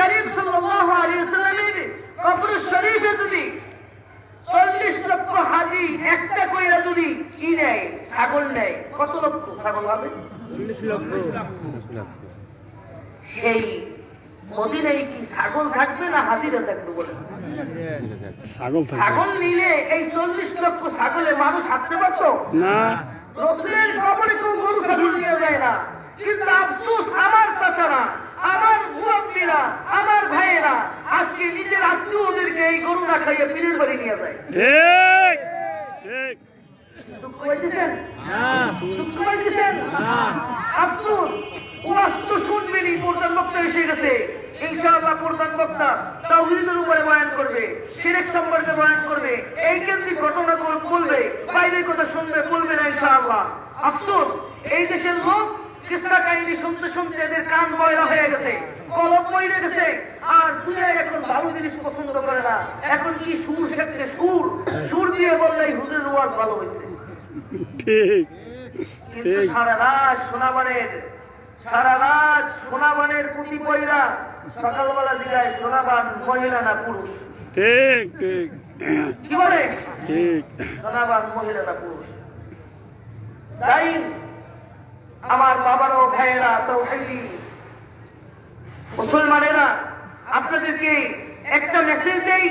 করিম সাল্লাল্লাহু আলাইহি ওয়াসাল্লামের কবর শরীফে যদি 40 লক্ষ হাজি একটা কইরা যদি কি নেয়, ছাগল নেয়, কত লক্ষ ছাগল হবে? 40 লক্ষ। সেই মদিনায় কি ছাগল থাকবে না হাজিরা থাকবে বলে? ছাগল নিলে এই 40 লক্ষ ছাগলে মানুষ হাঁটতে পারতো না। রাসূলের কবরে কেউ গরু ছাগল নিয়ে যায় না, কিন্তু আফসোস আমার চাচারা, আমার মুরব্বীরা, আমার ভাইয়েরা আজকে নিজের আত্মীয়দেরকে এই গরু না খাইয়ে পীরের বাড়ি নিয়ে যায়। ঠিক ঠিক। দুঃখ পাইছেন? দুঃখ পাইছেন? আফসোস ওয়াজ তো শুনবেনই, প্রধান বক্তা এসে গেছে। ইনশাআল্লাহ প্রধান বক্তা তাওহীদের উপরে বয়ান করবে, শিরক সম্পর্কে বয়ান করবে, এই কেন্দ্রিক ঘটনা বলবে, বাইরের কথা শুনবে, বলবে না ইনশাআল্লাহ। আফসোস এই দেশের লোক কিসা কাহিনী শুনতে শুনতে এদের কান বয়রা হয়ে গেছে, কলম বইরে গেছে, আর দুনিয়ায় এখন ভালো জিনিস পছন্দ করে না। এখন কি সুর শেখছে, সুর সুর দিয়ে বললেই হুজুরের ওয়াজ ভালো হয়েছে। ঠিক কিন্তু ঠিক। সারা রাত সোনাবানের পুঁতি পয়রা সকালবেলা দিগায় সোনাবান মহিলা না পুরুষ? ঠিক ঠিক কি বলে? ঠিক। সোনাবান মহিলা না পুরুষ? তাই আমার বাবারও ভাইয়েরা, তাওহীদি মুসলমানেরা, আপনাদেরকে একটা মেসেজ দেই,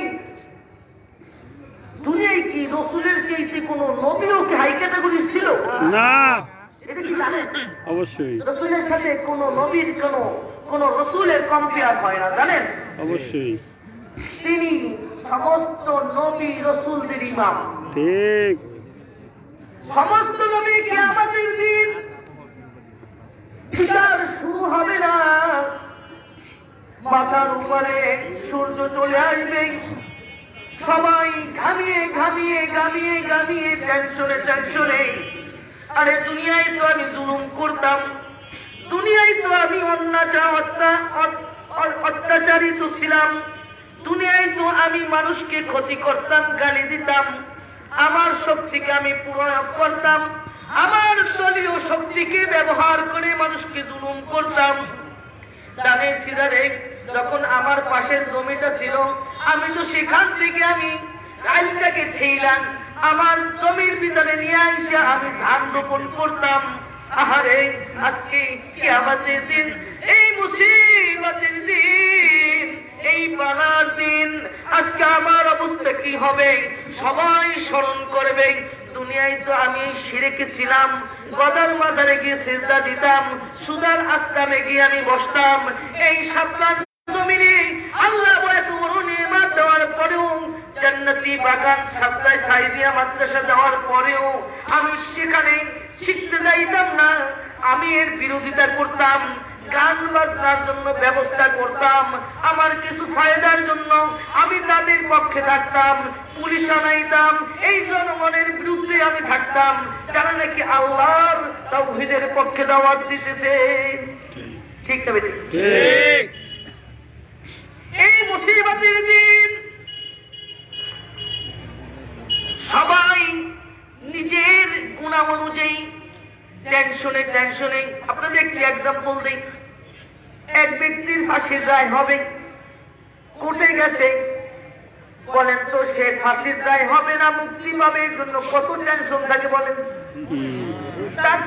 দুনিয়ায় কি রাসূলের চাইতে কোনো নবীও কি হাই ক্যাটাগরি ছিল? না। এটা কি জানেন? অবশ্যই রাসূলের সাথে কোনো নবীর কোনো রাসূলের কম্পেয়ার হয় না, জানেন? অবশ্যই। তিনি সমস্ত নবী রাসূলদের ইমাম। ঠিক সমস্ত নবী কিয়ামতের দিন বিচার শুরু হবে না, মাথার উপরে সূর্য চলে আসবে, সবাই ঘামিয়ে ঘামিয়ে ঘামিয়ে ঘামিয়ে টেনশনে, আরে দুনিয়ায় তো আমি জুলুম করতাম, দুনিয়ায় তো আমি অত্যাচারিত ছিলাম, দুনিয়ায় তো আমি মানুষকে ক্ষতি করতাম, গালি দিতাম, আমার শক্তিকে আমি প্রয়োগ করতাম, আমার দলীয় শক্তিকে ব্যবহার করে মানুষকে জুলুম করতাম। জানে সিরারে যখন আমার পাশের জমিটা ছিল, আমি তো সেখান থেকে আমি গাইলটাকে ঠেইলাম, আমার জমির ভিতরে নিয়ে আসে আমি ধান রোপণ করতাম। আহারে আজকে কিয়ামতের দিন, এই মুসিবতের দিন, এই বালার দিন, আজকে আমার অবস্থা কি হবে? সবাই স্মরণ করবে, দুনিয়ায় তো আমি শিরকে ছিলাম, গদার মাজারে গিয়ে সিজদা দিতাম, সুদার আস্তামে গিয়ে আমি বসতাম, এই সাবধান জমিনে আল্লাহ এত বড় নিয়ামত দেওয়ার পরেও, জান্নাতি বাগান সাবলাই সাইদিয়া মাদ্রাসা দেওয়ার পরেও আমি সেখানে শিখতে যাইতাম না, আমি এর বিরোধিতা করতাম, গান বাজনার জন্য ব্যবস্থা করতাম, আমার কিছু ফায়দার জন্য আমি তাদের পক্ষে থাকতাম, পুলিশ আনাইতাম, এই জনগণের বিরুদ্ধে আমি থাকতাম যারা নাকি আল্লাহর তাওহীদের পক্ষে দাওয়াত দিতেছে। ঠিক না বেঠিক? ঠিক। এই মুসিবতের দিন সবাই নিজের গুনাহ অনুযায়ী টেনশনে, আপনাদের একটি এক্সাম্পল দেই। এক ব্যক্তির ফাঁসির রায় হবে, কোর্টে গেছে, বলেন তো সে ফাঁসির রায় হবে না মুক্তি পাবে, এর জন্য কত টেনশন থাকে বলেন? তার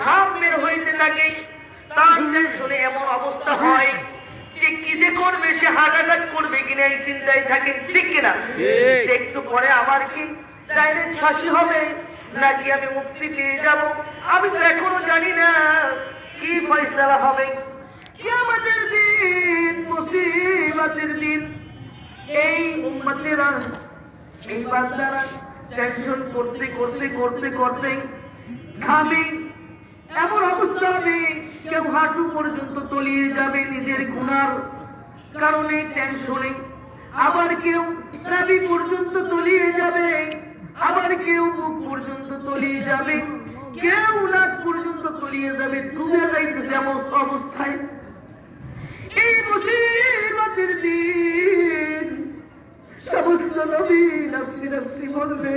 ঘাম বের হইতে থাকে, তার টেনশনে এমন অবস্থা হয় যে কি যে করবে, সে হার্ট অ্যাটাক করবে কিনা এই চিন্তায় থাকে, ঠিক কিনা? একটু পরে আমার কি ডাইরেক্ট ফাঁসি হবে নাকি আমি মুক্তি পেয়ে যাব, আমি তো এখনো জানি না, কি ফয়সালা হবে। কিয়ামতের দিন, মুসিবতের দিন, এই উম্মতেরা, এই বান্দারা টেনশন করতে করতে করতে করতে ঘামে, এমন অবস্থা হবে কেউ হাঁটু পর্যন্ত তলিয়ে যাবে নিজের গুনার কারণে টেনশনে, আবার কেউ নাভি পর্যন্ত তলিয়ে যাবে, আবার কেউ মুখ পর্যন্ত তলিয়ে যাবে, কেউ নাক পর্যন্ত তলিয়ে যাবে, ডুবে যাইতেছে এমন অবস্থায়। এই মুসিবতের দিন সমস্ত নবী নফসি নফসি বলবে,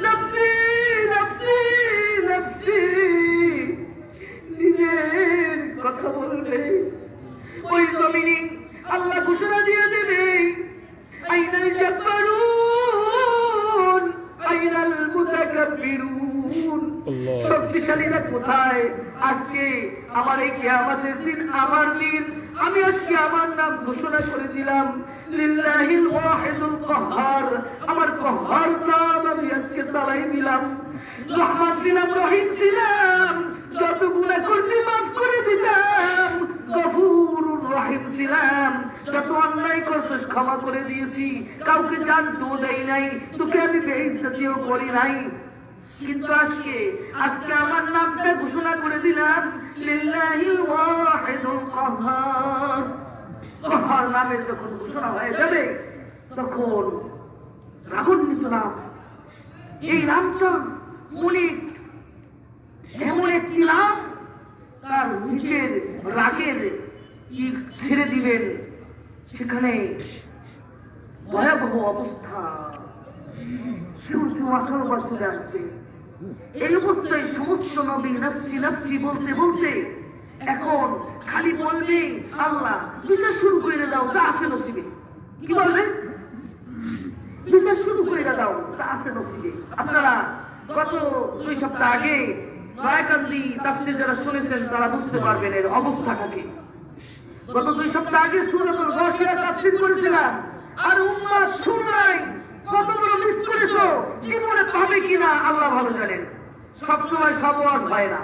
নফসি নফসি নফসি, নিজের কথা বলবে। ওই জমিনে আল্লাহ ঘোষণা দিয়ে দেবে আইনাল জাব্বারুন আইনাল মুতাকাব্বিরুন। আল্লাহ। শক্তিশালীরা কোথায়? আজকে আমার এই কিয়ামতের দিন আমার দিন, আমি আজকে আমার নাম ঘোষণা করে দিলাম লিল্লাহিল ওয়াহিদুল কাহ্হার। আমার কাহ্হার নাম আমি আজকে চালাই দিলাম। রহমান ছিলাম, রহিম ছিলাম, যত গুনাহ করছি মাফ করে দিলাম। গফুরুর রহিম ছিলাম, যত অন্যায় করছিস ক্ষমা করে দিয়েছি। কাউকে জানতেও দেই নাই, তোকে আমি বেইজ্জতিও করি নাই। কিন্তু আজকে আমার নামটা ঘোষণা করে দিলাম লিল্লাহিল ওয়াহিদুল কাহ্হার। কাহ্হার নামের যখন ঘোষণা হয়ে যাবে তখন রাগান্বিত নাম, এই নামটা অনেক এমন একটি নাম, তার নিচের রাগের ইট ছেড়ে দিবেন, সেখানে ভয়াবহ অবস্থা, সূর্য মাথার উপর চলে আসবে। এই অবস্থায় সমস্ত নবী নাফসি নাফসি বলতে বলতে এখন খালি বলবে আল্লাহ বিচার শুরু করে দাও, তা আছে নসিবে। কি বলবেন? বিচার শুরু করে দাও, তা আছে নসিবে। আপনারা গত 2 সপ্তাহ আগে নয়াকান্দি তাফসীর যারা শুনেছেন তারা বুঝতে পারবেন এর অবস্থাটা কি। গত 2 সপ্তাহ আগে সূরাতুল গাশিয়া তাফসীর করেছিলাম, আর উম্মাহ শুনাই কত বড় মিস করেছো, জীবনে পাবে কিনা আল্লাহ ভালো জানেন। সবসময় খবর হয় না।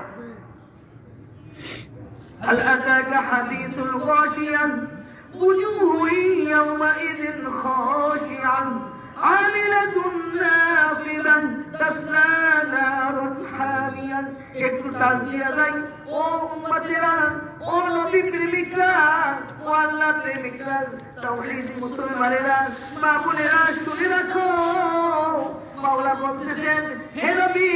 هل أتاك حديث الغاشية وجوه يومئذ خاشعة عاملة ناصبة تصلى نارا حامية। একটু তাজিয়া যাই ও উম্মতেরা, ও নবী প্রেমিকরা, ও আল্লাহ প্রেমিকরা, তাওহীদ মুসলমানেরা, মা বোনেরা শুনে রাখো। মাওলা বলতেছেন হে নবী,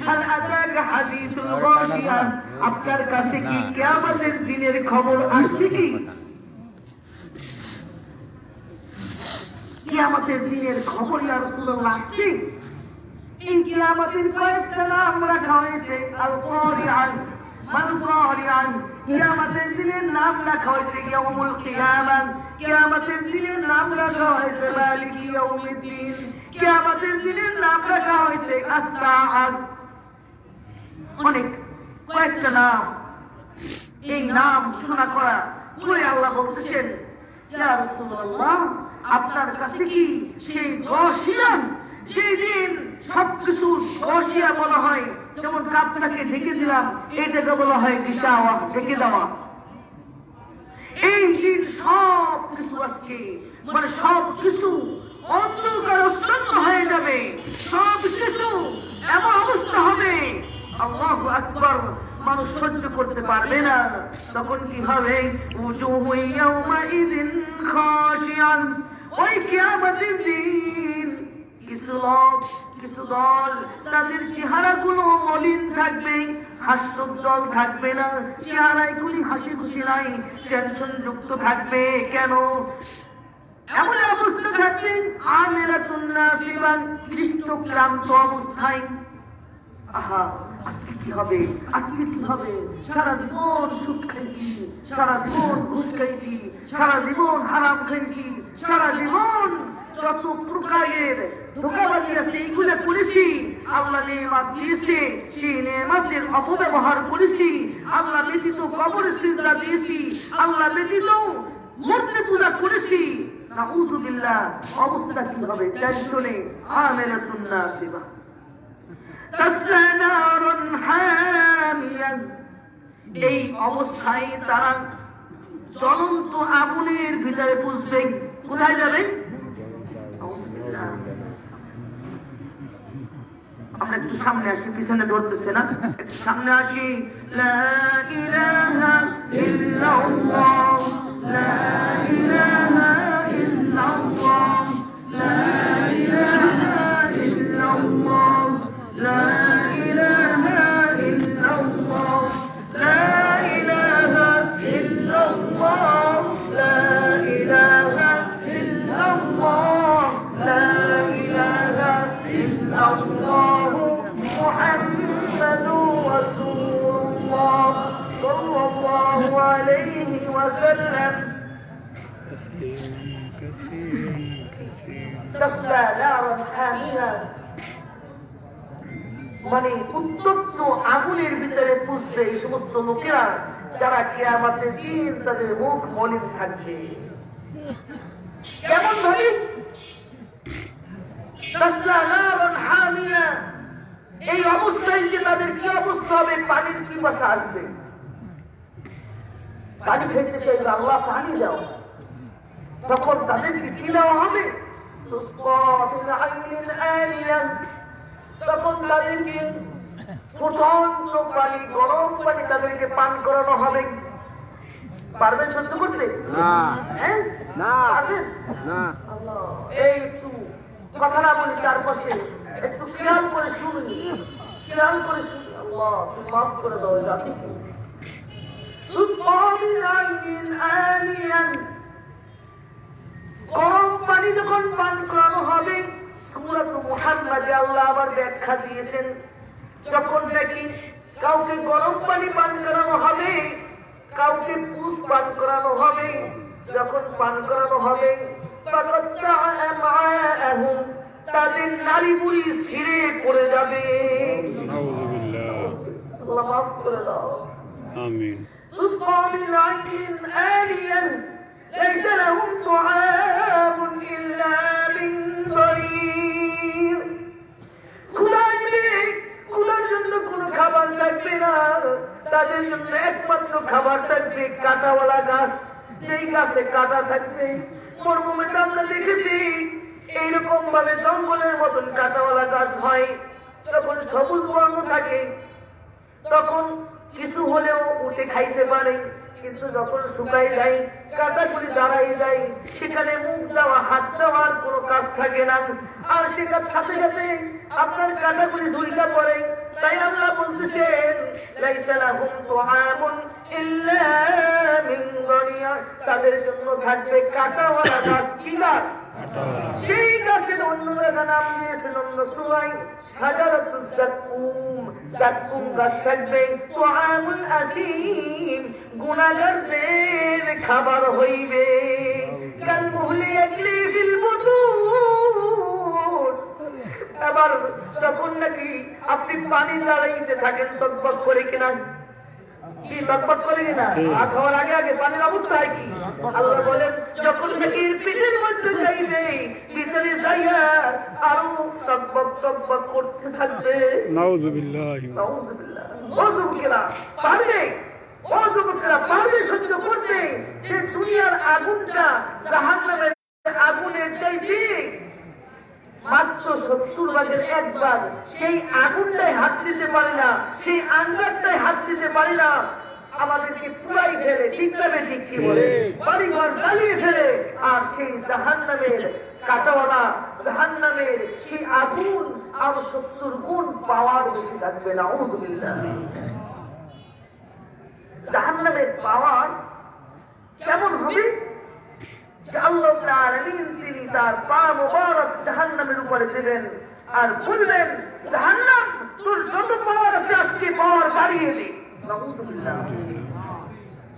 হাল আতাকা হাদিসুল গাশিয়া, আপনার কাছে কি কিয়ামতের দিনের খবর আসছে কি? কিয়ামতের দিনের খবর ইয়া রাসূলুল্লাহ আসছে? এই কিয়ামতের কয়েকটা নাম রাখা হয়েছে, আল কারিআন, মাল কারিআন। কিয়ামতের দিনের নাম রাখা হয়েছে ইয়াউমুল কিয়ামা, কিয়ামতের দিনের নাম রাখা হয়েছে মালিকি ইয়াউমিদ্দিন, কিয়ামতের দিনের নাম রাখা হয়েছে আস-সাআ। অনেক কয়েকটা নাম, এই নাম ঘোষণা করা করে আল্লাহ বলতেছেন ইয়া রাসূলুল্লাহ, আপনার কাছে কি সেই গাশিয়া, যেই দিন সবকিছু গাশিয়া বলা হয়, যেমন কাপটাকে ঢেকে দিলাম এটাকে বলা হয় গিশাওয়া, ঢেকে দেওয়া। এই দিন সব কিছু আজকে মানে সব কিছু অন্ধকারাচ্ছন্ন হয়ে যাবে, সব কিছু এমন অবস্থা হবে আল্লাহু আকবার, মানুষ সহ্য করতে পারবে না। তখন কি হবে? উজুহু ইয়াওমাইযিন খাশিয়া, ওই কিয়ামতের দিন কিছু লোক, কিছু দল, তাদের চেহারাগুলো মলিন থাকবে, হাস্যোজ্জ্বল থাকবে না, চেহারায় কোনো হাসি খুশি নাই, টেনশন যুক্ত থাকবে। কেন? এমন অবস্থা থাকবে আমিলাতুন নাসিবা, ক্লান্ত অবস্থায়। আহা, আজকে কি হবে, আজকে কি হবে? সারা জীবন সুদ খাইছি, সারা জীবন ঘুষ খাইছি, সারা জীবন হারাম খাইছি, সারা জীবন যত প্রকারের ধোঁকাবাজি আছে এইগুলো করেছি। আল্লাহ নেয়ামত দিয়েছে, সেই নেয়ামতের অপব্যবহার করেছি। আল্লাহ ব্যতীত কবরে সিজদা দিয়েছি, আল্লাহ ব্যতীত মূর্তি পূজা করেছি। নাউযু বিল্লাহ, অবস্থা কি হবে? টেনশনে আমিলাতুন নাসিবা তাসলা নারুন হামিয়া, এই অবস্থায় তারা জ্বলন্ত আগুনের ভিতরে পুষবে। কোথায় যাবে? আমরা একটু সামনে আসি, পিছনে ধরতেছে না, একটু সামনে আসি। লা ইলাহা ইল্লাল্লাহ, লা ইলাহা ইল্লাল্লাহ, লা ইলাহা ইল্লাল্লাহ, লা ইলাহা ইল্লাল্লাহ, লা ইলাহা ইল্লাল্লাহ, লা ইলাহা ইল্লাল্লাহ, লা ইলাহা ইল্লাল্লাহ, মুহাম্মাদুর রাসূলুল্লাহ সাল্লাল্লাহু আলাইহি ওয়াসাল্লাম। تسليما كثيرا كثيرا তাসলা নারান হামিয়া, মানে উত্তপ্ত আগুনের ভিতরে পুষবে এই সমস্ত লোকেরা যারা কিয়ামতের দিন তাদের মুখ মলিন থাকবে। কেমন ভাবে? তাসলা নারান হামিয়া, এই অবস্থায় যে তাদের কি অবস্থা হবে? পানির পিপাসা আসবে, পানি খেতে চাইবে, আল্লাহ পানি দাও। তখন তাদেরকে কি দেওয়া হবে? তখন তাদেরকে ফুটন্ত পানি, গরম পানি তাদেরকে পান করানো হবে। পারবেন সহ্য করতে? হ্যাঁ, পারবেন? এই একটু কথা না বলি, চারপাশে একটু খেয়াল করে শুনি, খেয়াল করে শুনি। আল্লাহ তুমি মাফ করে দাও জাতিকে। গরম পানি যখন পান করানো হবে, সূরাতুল মুহাম্মাদে আল্লাহ আবার ব্যাখ্যা দিয়েছেন, যখন দেখি কাউকে গরম পানি পান করানো হবে, কাউকে দুধ পান করানো হবে, যখন পান করানো হবে তাদের নারী বুড়ি ছিঁড়ে পড়ে যাবে। আল্লাহ মাফ করে দাও। آمين تسقى من عين آنية ليس لهم طعام إلا من ضريع। ক্ষুধার জন্য কোনো খাবার থাকবে না, তাদের জন্য একমাত্র খাবার থাকবে কাঁটাওয়ালা গাছ। যেই গাছে কাঁটা থাকবে, মরুভূমিতে আমরা দেখেছি এইরকম ভাবে জঙ্গলের মতন কাঁটাওয়ালা গাছ হয়, যখন সবুজ বর্ণ থাকে তখন কিছু হলেও উঠে খাইতে পারে, কিন্তু যখন শুকাই যায়, কাঁটাগুলি দাঁড়াই যায়, সেখানে মুখ দেওয়া, হাত দেওয়ার কোনো কাজ থাকে না, আর সেটার সাথে সাথে আপনার কাঁটাগুলি ধুইটা পড়ে। তাই আল্লাহ বলতেছেন লাইসা লাহুম তুআমুন ইল্লা মিন যারিয়া, তাদের জন্য থাকবে কাঁটাওয়ালা গাছ। কি গাছ? সেই গাছের অন্য জায়গা নাম দিয়েছেন অন্য সূরায় শাজারাতুজ যাক্কুম। যাক্কুম গাছ থাকবে। তুআমুল আসীম, গুনাহগারদের খাবার হইবে। কাল মুহলি ইয়াগলি ফিল বুতুন। এবার যখন নাকি আপনি পানি জ্বালাইতে থাকেন টকবক করে কিনা, কি টকবক করে কিনা, আর খাওয়ার আগে আগে পানির অবস্থা হয় কি? আল্লাহ বলেন যখন নাকি পেটের মধ্যে যাইবে, ভিতরে যাইয়া আরো টকবক টকবক করতে থাকবে। নাউযুবিল্লাহ নাউযুবিল্লাহ। ও যুবকেরা পারবে, ও যুবকেরা পারবে সহ্য করতে যে দুনিয়ার আগুনটা জাহান্নামের আগুনের চাইতে মাত্র 70 ভাগের 1 ভাগ, সেই আগুনটাই হাত দিতে পারে না, সেই আঙ্গারটাই হাত দিতে পারে না, আমাদেরকে পুরাই ফেলে। ঠিক যাবে, ঠিক কি বলে, বাড়িঘর জ্বালিয়ে ফেলে। আর সেই জাহান্নামের কাঁটাওয়ালা জাহান্নামের সেই আগুন আর 70 গুণ পাওয়ার বেশি থাকবে। নাউযুবিল্লাহ। জাহান্নামের পাওয়ার কেমন হবে? আল্লাহ তাআলা তিনি তার পা মোবারক জাহান্নামের উপরে দেবেন আর বলবেন, জাহান্নাম তোর যত পাওয়ার আছে আজকে পাওয়ার বাড়িয়ে দে। নাউযুবিল্লাহ,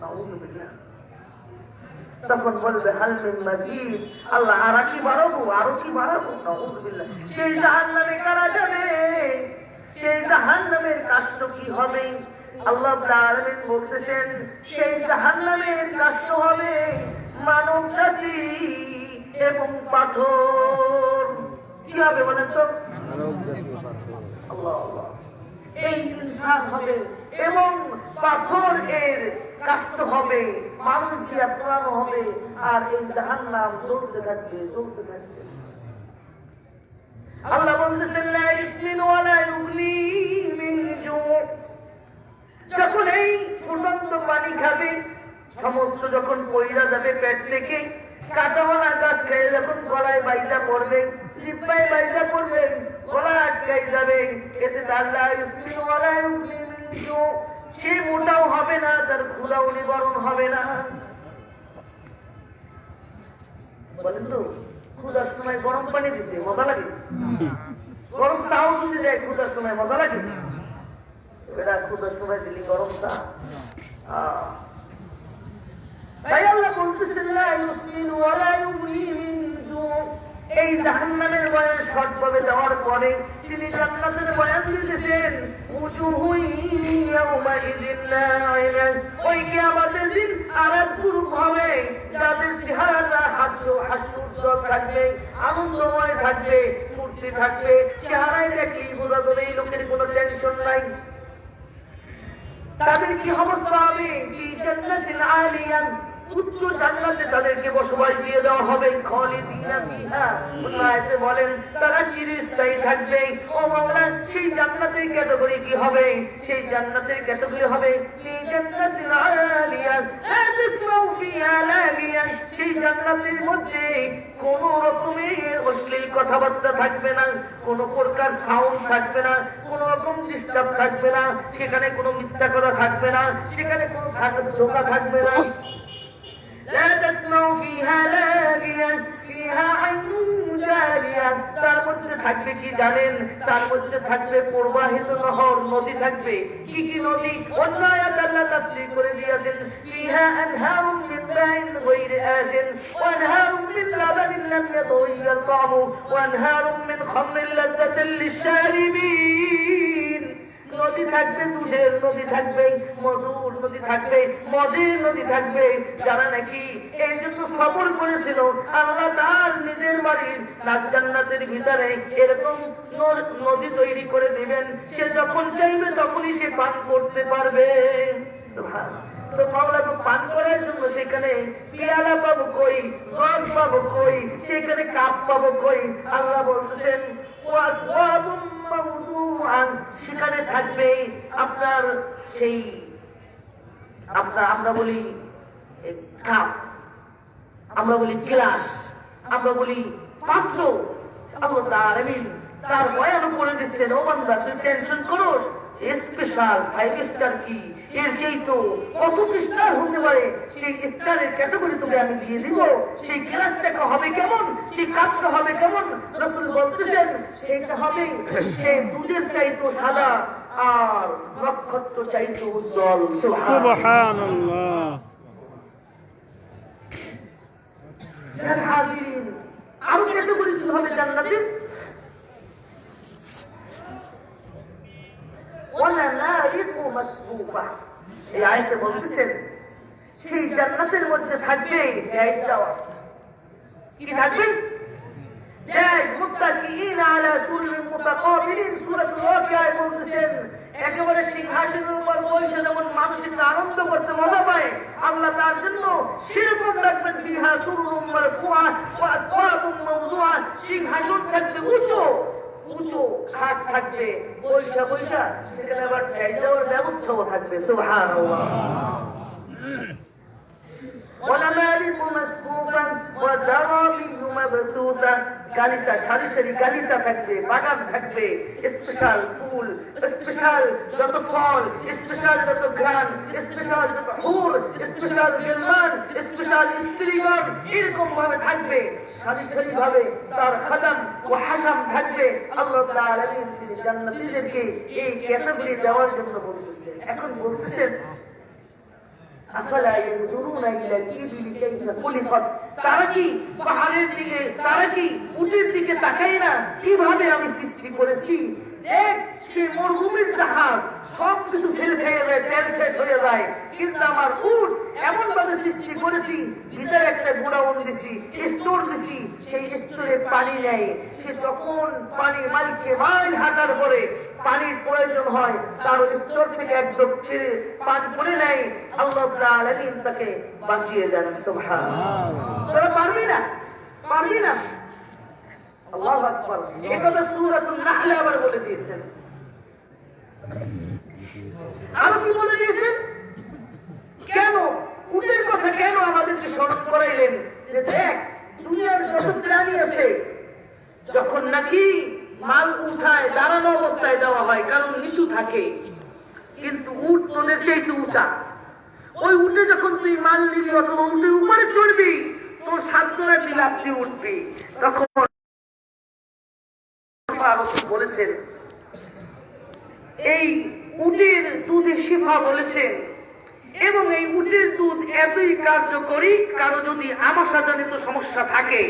নাউযুবিল্লাহ। তখন বলবে হাল মিন মাজিদ, আল্লাহ আর কি বাড়াবো, আরো কি বাড়াবো? নাউযুবিল্লাহ। সেই জাহান্নামে কারা যাবে? সেই জাহান্নামের কষ্ট কি হবে? আল্লাহ তাআলা বলতেছেন সেই জাহান্নামের কষ্ট হবে মানব জাতি এবং পাথর। কি হবে বলেন তো? আল্লাহ আল্লাহ। এই ইনসান হবে এবং পাথর এর কষ্ট হবে, মানুষ দিয়া পোড়ানো হবে, আর এই জাহান্নাম জ্বলতে থাকবে, জ্বলতে থাকবে। আল্লাহ বলতেছেন লা ইসমিনু ওয়ালা ইউগনি মিন জু। যখন এই ফুটন্ত পানি খাবে, সমস্ত যখন পয়রা যাবে পেট থেকে, কাঁটাওয়ালা গাছ খেয়ে যখন গলায় বাইজা পড়বে, জিহ্বায় বাইজা পড়বে, গলা আটকাই যাবে, এতে তার লা ইসমিনু ওয়ালা ইউগনি মিন জু, সে মোটাও হবে না, তার ক্ষুধাও নিবারণ হবে না। বলেন তো, ক্ষুধার সময় গরম পানি দিতে মজা লাগে? গরম চাও দিতে যায় ক্ষুধার সময়, মজা লাগে? এরা ক্ষুধার সময় দিলি গরম চা। তাই আল্লাহ বলতেছেন লা ইসমিনু এই জাহান্নামের বয়ান শর্টভাবে দেওয়ার পরে তিনি জান্নাতের বয়ান দিতেছেন। ওই কিয়ামতের দিন আরেক গ্রুপ হবে যাদের চেহারাটা হাস্যোজ্জ্বল থাকবে, আনন্দময় থাকবে, ফুর্তি থাকবে, চেহারায় দেখলেই বোঝা যাবে এই লোকের কোনো টেনশন নাই। তাদের কি অবস্থা হবে? উচ্চ জান্নাতে তাদেরকে বসবাস দিয়ে দেওয়া হবে। খালিদিনা ফিহা, আয়াতে বলেন তারা চিরস্থায়ী থাকবে। ও মাওলা, সেই জান্নাতের ক্যাটাগরি কি হবে? সেই জান্নাতের ক্যাটাগরি হবে জান্নাতুল আলিয়া লা তাসমাউ ফিহা লাগিয়া। সেই জান্নাতের মধ্যে কোন রকমের অশ্লীল কথাবার্তা থাকবে না, কোন প্রকার সাউন্ড থাকবে না, কোন রকম ডিস্টার্ব থাকবে না, সেখানে কোনো মিথ্যা কথা থাকবে না, সেখানে কোনো ধোঁকা থাকবে না। لا تسمع فيها لاغيا فيها عين جارية। তার মধ্যে থাকবে কি জানেন? তার মধ্যে থাকবে প্রবাহিত নহর, নদী থাকবে। কি কি নদী? অন্য আয়াত আল্লাহ তাফসীর করে দিয়েছেন فيها أنهار من ماء غير آسن وأنهار من لبن لم يتغير طعمه وأنهار من خمر لذة للشاربين। নদী থাকবে, দুধের নদী থাকবে, মধুর নদী থাকবে, মদের নদী থাকবে। যারা নাকি এই জন্য সবর করেছিল, আল্লাহ তার নিজের বাড়ির জান্নাতের ভিতরে এরকম নদী তৈরি করে দিবেন। সে যখন চাইবে তখনই সে পান করতে পারবে। তো মাওলা পান করার জন্য সেখানে পেয়ালা পাবো কই, জগ পাবো কই, সেখানে কাপ পাবো কই? আল্লাহ বলছেন সেখানে থাকবে আপনার সেই আমরা বলি কাপ, আমরা বলি গ্লাস, আমরা বলি পাত্র। আল্লাহ তার বয়ান করে দিচ্ছেন, ও বান্দা তুই টেনশন করোস, স্পেশাল 5 স্টার কি এর যেই তো কত স্টার হতে পারে, সেই স্টারের ক্যাটাগরি তোকে আমি দিয়ে দিব। সেই গ্লাসটা হবে কেমন, সেই কাপটা হবে কেমন? রাসূল বলতেছেন সেটা হবে সে দুধের চাইতো সাদা আর নক্ষত্র চাইতো উজ্জ্বল। সুবহানাল্লাহ। হাজিরিন, আরো ক্যাটাগরি কি হবে জান্নাতে? এই আয়াতে বলতেছেন সেই জান্নাতের মধ্যে থাকবে ন্যায় চাওয়া। কি থাকবে? ন্যায়, মুত্তাকিইন আলা সুররিন মুতাকাবিলিন। সূরাতুল ওয়াকিয়ায় বলতেছেন একেবারে সিংহাসনের উপর বসে যেমন মানুষ একটু আনন্দ করতে মজা পায়, আল্লাহ তার জন্য সেরকম রাখবেন ফিহা সুরুরুম মারফুআ ওয়া আকওয়াবুম মাওযুআ। সিংহাসন থাকবে উঁচু উঁচু, খাট থাকবে, বৈশা বৈশা সেখানে আবার ঠেই দেওয়ার ব্যবস্থাও থাকবে। সুবহানাল্লাহ। ونمارق مصفوفا وزرابي مبثوثا। গালিচা, সারি সারি গালিচা থাকবে, বাগান থাকবে, স্পেশাল ফুল, স্পেশাল যত ফল, স্পেশাল যত ঘ্রাণ, স্পেশাল যত হুর, স্পেশাল গিলমান, স্পেশাল স্ত্রীগণ এরকম ভাবে থাকবে, সারি সারি ভাবে তার খাদাম ও হাসাম থাকবে। আল্লাহ রাব্বুল আলামিন তিনি জান্নাতীদেরকে এই ক্যাটাগরি দেওয়ার জন্য বলতেছেন। এখন বলতেছেন তারা কি পাহাড়ের দিকে, তারা কি উটের দিকে তাকাই না কিভাবে আমি সৃষ্টি করেছি? দেখ সে মরুভূমির জাহাজ সবকিছু ফেল খেয়ে যায়, তেল শেষ হয়ে যায়, কিন্তু আমার উট এমন ভাবে সৃষ্টি করেছি, ভিতরে একটা গোডাউন দিছি, স্টোর দিছি, সেই স্টোরে পানি নেয়। সে যখন পানি মাইলকে মাইল হাঁটার পরে পানির প্রয়োজন হয়, তার স্টোর থেকে এক ঢোক পান করে নেয়। আল্লাহ রাব্বুল আলামিন তাকে বাঁচিয়ে দেন। সুবহানাল্লাহ। তোরা পারবি না, পারবি না। আল্লাহু আকবার। এই কথা সূরাতুন নাহলে আবার বলে দিয়েছেন। আর কি বলে দিয়েছেন? কেন উটের কথা কেন আমাদেরকে স্মরণ করাইলেন? যে দেখ দুনিয়ার যত প্রাণী আছে যখন নাকি মাল উঠায় দাঁড়ানো অবস্থায় দেওয়া হয়, কারণ নিচু থাকে, কিন্তু উট তোদের চাইতে উঁচা। ওই উঠে যখন তুই মাল নিবি অথবা উঠে উপরে চড়বি, তোর সাতজনা লাফ দিয়ে উঠবি। তখন বলেছেন এই উটের দুধে শিফা বলেছেন, এবং এই উটের দুধ এতই কার্যকরী, কারো যদি আমাশাজনিত সমস্যা থাকে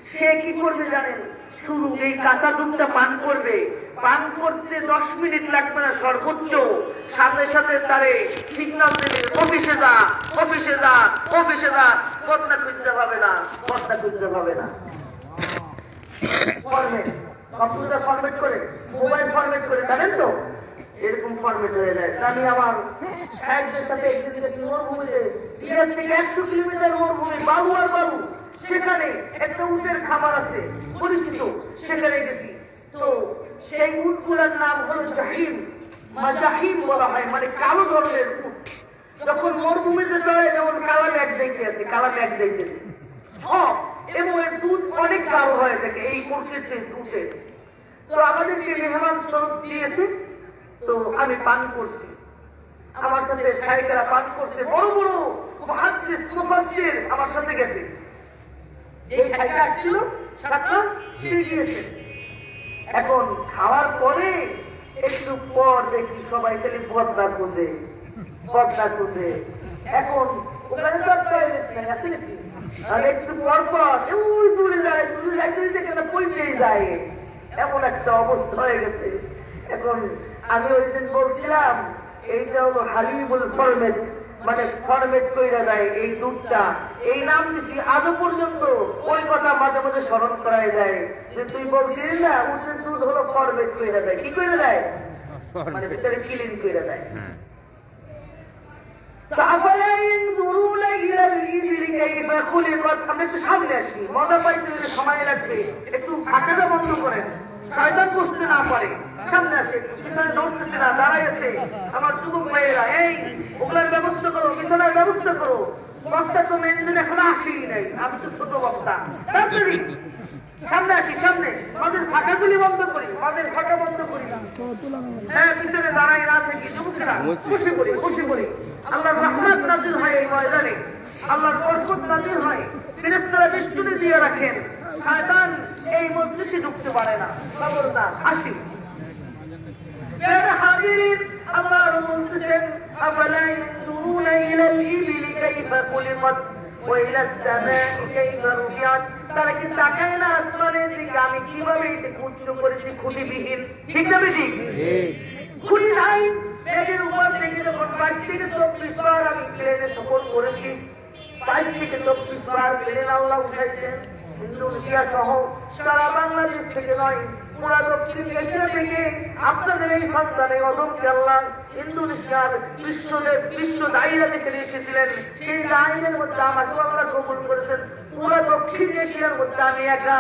সে কি করবে জানেন? শুধু এই কাঁচা দুধটা পান করবে। পান করতে 10 মিনিট লাগবে না সর্বোচ্চ, সাথে সাথে তারে সিগন্যাল দেবে, অফিসে যা, অফিসে যা, অফিসে যা। পদ্মা খুঁজতে পাবে না, পদ্মা খুঁজতে পাবে না। ফরমেট, কম্পিউটার ফরমেট করে, মোবাইল ফরমেট করে, জানেন তো এরকম ফরমেট হয়ে যায়। আমি আমার সাহেবদের সাথে একদিন গেছি মরুভূমিতে, দিঘা থেকে 100 কিলোমিটার মরুভূমি, বাবু আর বাবু। সেখানে একটা উটের খাবার আছে পরিচিত, সেখানে গেছি। তো সেই উটগুলোর নাম হলো জাহিম, মাজাহিম বলা হয়, মানে কালো ধরনের উট। যখন মরুভূমিতে চলে যেমন কালা ব্যাগ দেখতেছে, কালা ব্যাগ দেখতেছে। এবং এর দুধ অনেক কালো হয়ে থাকে এই প্রকৃতির দুধে। তো আমাদেরকে মেহমান স্বরূপ দিয়েছে, তো আমি পান করছি, আমার সাথে শাইখেরা পান করছে, বড় বড় মুহাদ্দিস মুফাসসির আমার সাথে গেছে। এই শাইখ আসছিল সাতটা সে গিয়েছে। এখন খাওয়ার পরে একটু পর দেখি সবাই খালি বদলা খুঁজে, বদলা খুঁজে। এখন ওখানে তো টয়লেট নেই, আছে নাকি? আর একটু পর পর ওই দূরে যায়, দূরে যাইতে সেখানে পৌঁছেই যায়, এমন একটা অবস্থা হয়ে গেছে। এখন আমি ওই দিন বলছিলাম এইটা হলো হালিবুল ফরমেট, মানে ফরমেট কইরা যায় এই দুধটা। এই নাম দিচ্ছি আজও পর্যন্ত ওই কথা মাঝে মাঝে স্মরণ করাই যায় যে তুই বলছিস না উটের দুধ হলো ফরমেট কইরা যায়। কি কইরা যায়? মানে ভিতরে ক্লিন কইরা যায়। আমরা একটু সামনে আসি, মজা পাইতে সময় লাগবে, একটু ফাঁকাটা বন্ধ করেন, শয়তান বসতে না পারে। সামনে আসে, পিছনে দৌড়তেছে না, দাঁড়াই আছে আমার যুবক ভাইয়েরা। এই ওগুলার ব্যবস্থা করো, বিছানার ব্যবস্থা করো। বক্তা তো মেন দিন এখন আসেই নাই, আমি তো ছোট বক্তা। তাড়াতাড়ি সামনে আসি, সামনে আমাদের ফাঁকাগুলি বন্ধ করি, আমাদের ফাঁকা বন্ধ করি। হ্যাঁ, পিছনে দাঁড়াই না থেকে যুবকেরা বসে পড়ি, বসে পড়ি। আল্লাহর রহমত নাযিল হয় এই ময়দানে, আল্লাহর বরকত নাযিল হয়। ফেরেশতারা বেষ্টনী দিয়ে রাখেন, শয়তান এই মজলিসে ঢুকতে পারে না। খবরদার আসি। হাজিরিন, আল্লাহ বলতেছেন আফালা ইয়ানজুরুনা ইলাল ইবিলি কাইফা খুলিকাত ওয়া ইলাস সামাই কাইফা রুফিআত। তারা কি তাকায় না আসমানের দিকে, আমি কিভাবে এটাকে উচ্চ করেছি খুঁটিবিহীন? ঠিক না বেশি? খুঁটি নাই। মেঘের উপর থেকে যখন 22 থেকে 24 বার আমি প্লেনে সফর করেছি, 22 থেকে 24 বার প্লেন আল্লাহ উঠাইছেন। ইন্দোনেশিয়া সহ সারা বাংলাদেশ থেকে নয়, পুরা দক্ষিণ এশিয়া থেকে আপনাদের এই সন্তান এই অদমকে আল্লাহ ইন্দোনেশিয়ার বিশ্ব দায়রা থেকে এসেছিলেন। সেই দায়রার মধ্যে আমাকে আল্লাহ কবুল করেছেন। পুরা দক্ষিণ এশিয়ার মধ্যে আমি একা।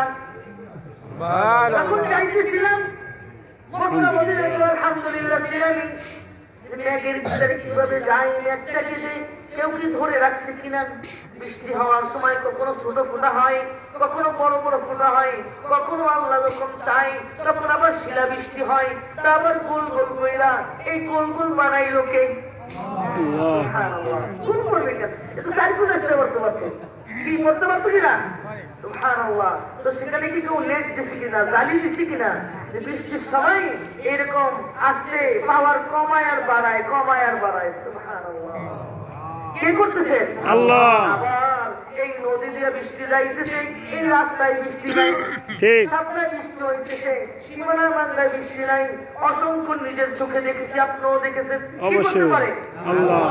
যখন চাইতেছিলাম মক্কা মদিনায় আলহামদুলিল্লাহ ছিলাম। মেঘের ভিতরে কিভাবে যাই, মেঘটা কেটে কেউ কি ধরে রাখছে কিনা। বৃষ্টি হওয়ার সময় কখনো ছোট ফোঁটা হয়, কখনো বড় বড় ফোঁটা হয়, কখনো আল্লাহ যখন চাই তখন আবার শিলা বৃষ্টি হয়। তা আবার গোল গোল কইরা এই গোল গোল বানাই লোকে। কোন করবে কেন? একটু সাইকেল চেষ্টা করতে পারতো, কি করতে পারতো কিনা? সুবহানাল্লাহ। তো সেখানে কি কেউ নেট দিচ্ছে কিনা, জালি দিচ্ছে কিনা, যে বৃষ্টির সময় এরকম আসতে পাওয়ার কমায় আর বাড়ায়, কমায় আর বাড়ায়। সুবহানাল্লাহ। কে করতেছে? আল্লাহ। আবার এই নদী দিয়ে বৃষ্টি যাইতেছে, এই রাস্তায় বৃষ্টি নাই, ঠিক। সামনে বৃষ্টি হইতেছে, সীমানার মাঝখানে বৃষ্টি নাই। অসংখ্য নিজের চোখে দেখেছি, আপনিও দেখেছেন। কি করতে পারে? আল্লাহ।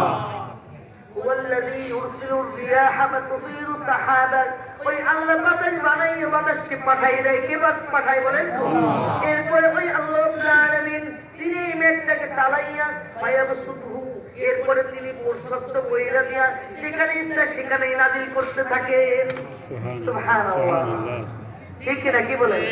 والذي يرسل الرياح فتثير سحابا। ওই আল্লাহ বাতাস বানাইয়ে বাতাসকে পাঠাই দেয়। কে পাঠায় বলেন? এরপরে ওই আল্লাহ রাব্বুল আলামিন তিনি মেঘটাকে চালাইয়া ফায়াবসুতহু, এরপরে তিনি প্রশস্ত কইরা দিয়া সেখানে ইচ্ছা সেখানেই নাযিল করতে থাকেন। সুবহানাল্লাহ। ঠিক না? কি বলেন?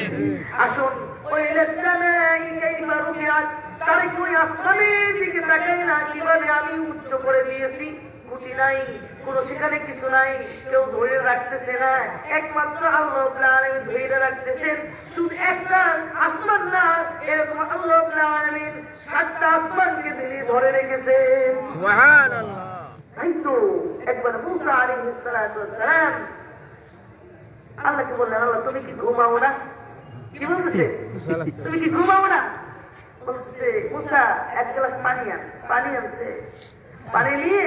আসুন, ওই লাসমাই কাইফা রুফিআত, তার কি ওই আসমানের দিকে তাকাই না কিভাবে আমি উচ্চ করে দিয়েছি? খুঁটি নাই, কোনো সেখানে কিছু নাই, কেউ ধরে রাখতেছে না, একমাত্র আল্লাহ রাব্বুল আলামিন ধরে রাখতেছেন। শুধু একটা আসমান না, এরকম আল্লাহ রাব্বুল আলামিন 7টা আসমানকে তিনি ধরে রেখেছেন। সুবহানাল্লাহ। তাই তো একবার মুসা আলাইহিস সালাতু ওয়াস সালাম আল্লাহকে বললেন, আল্লাহ তুমি কি ঘুমাও না? কি বলতেছে? তুমি কি ঘুমাও না? বলছে মুসা এক গ্লাস পানি আন। পানি আনছে, পানি নিয়ে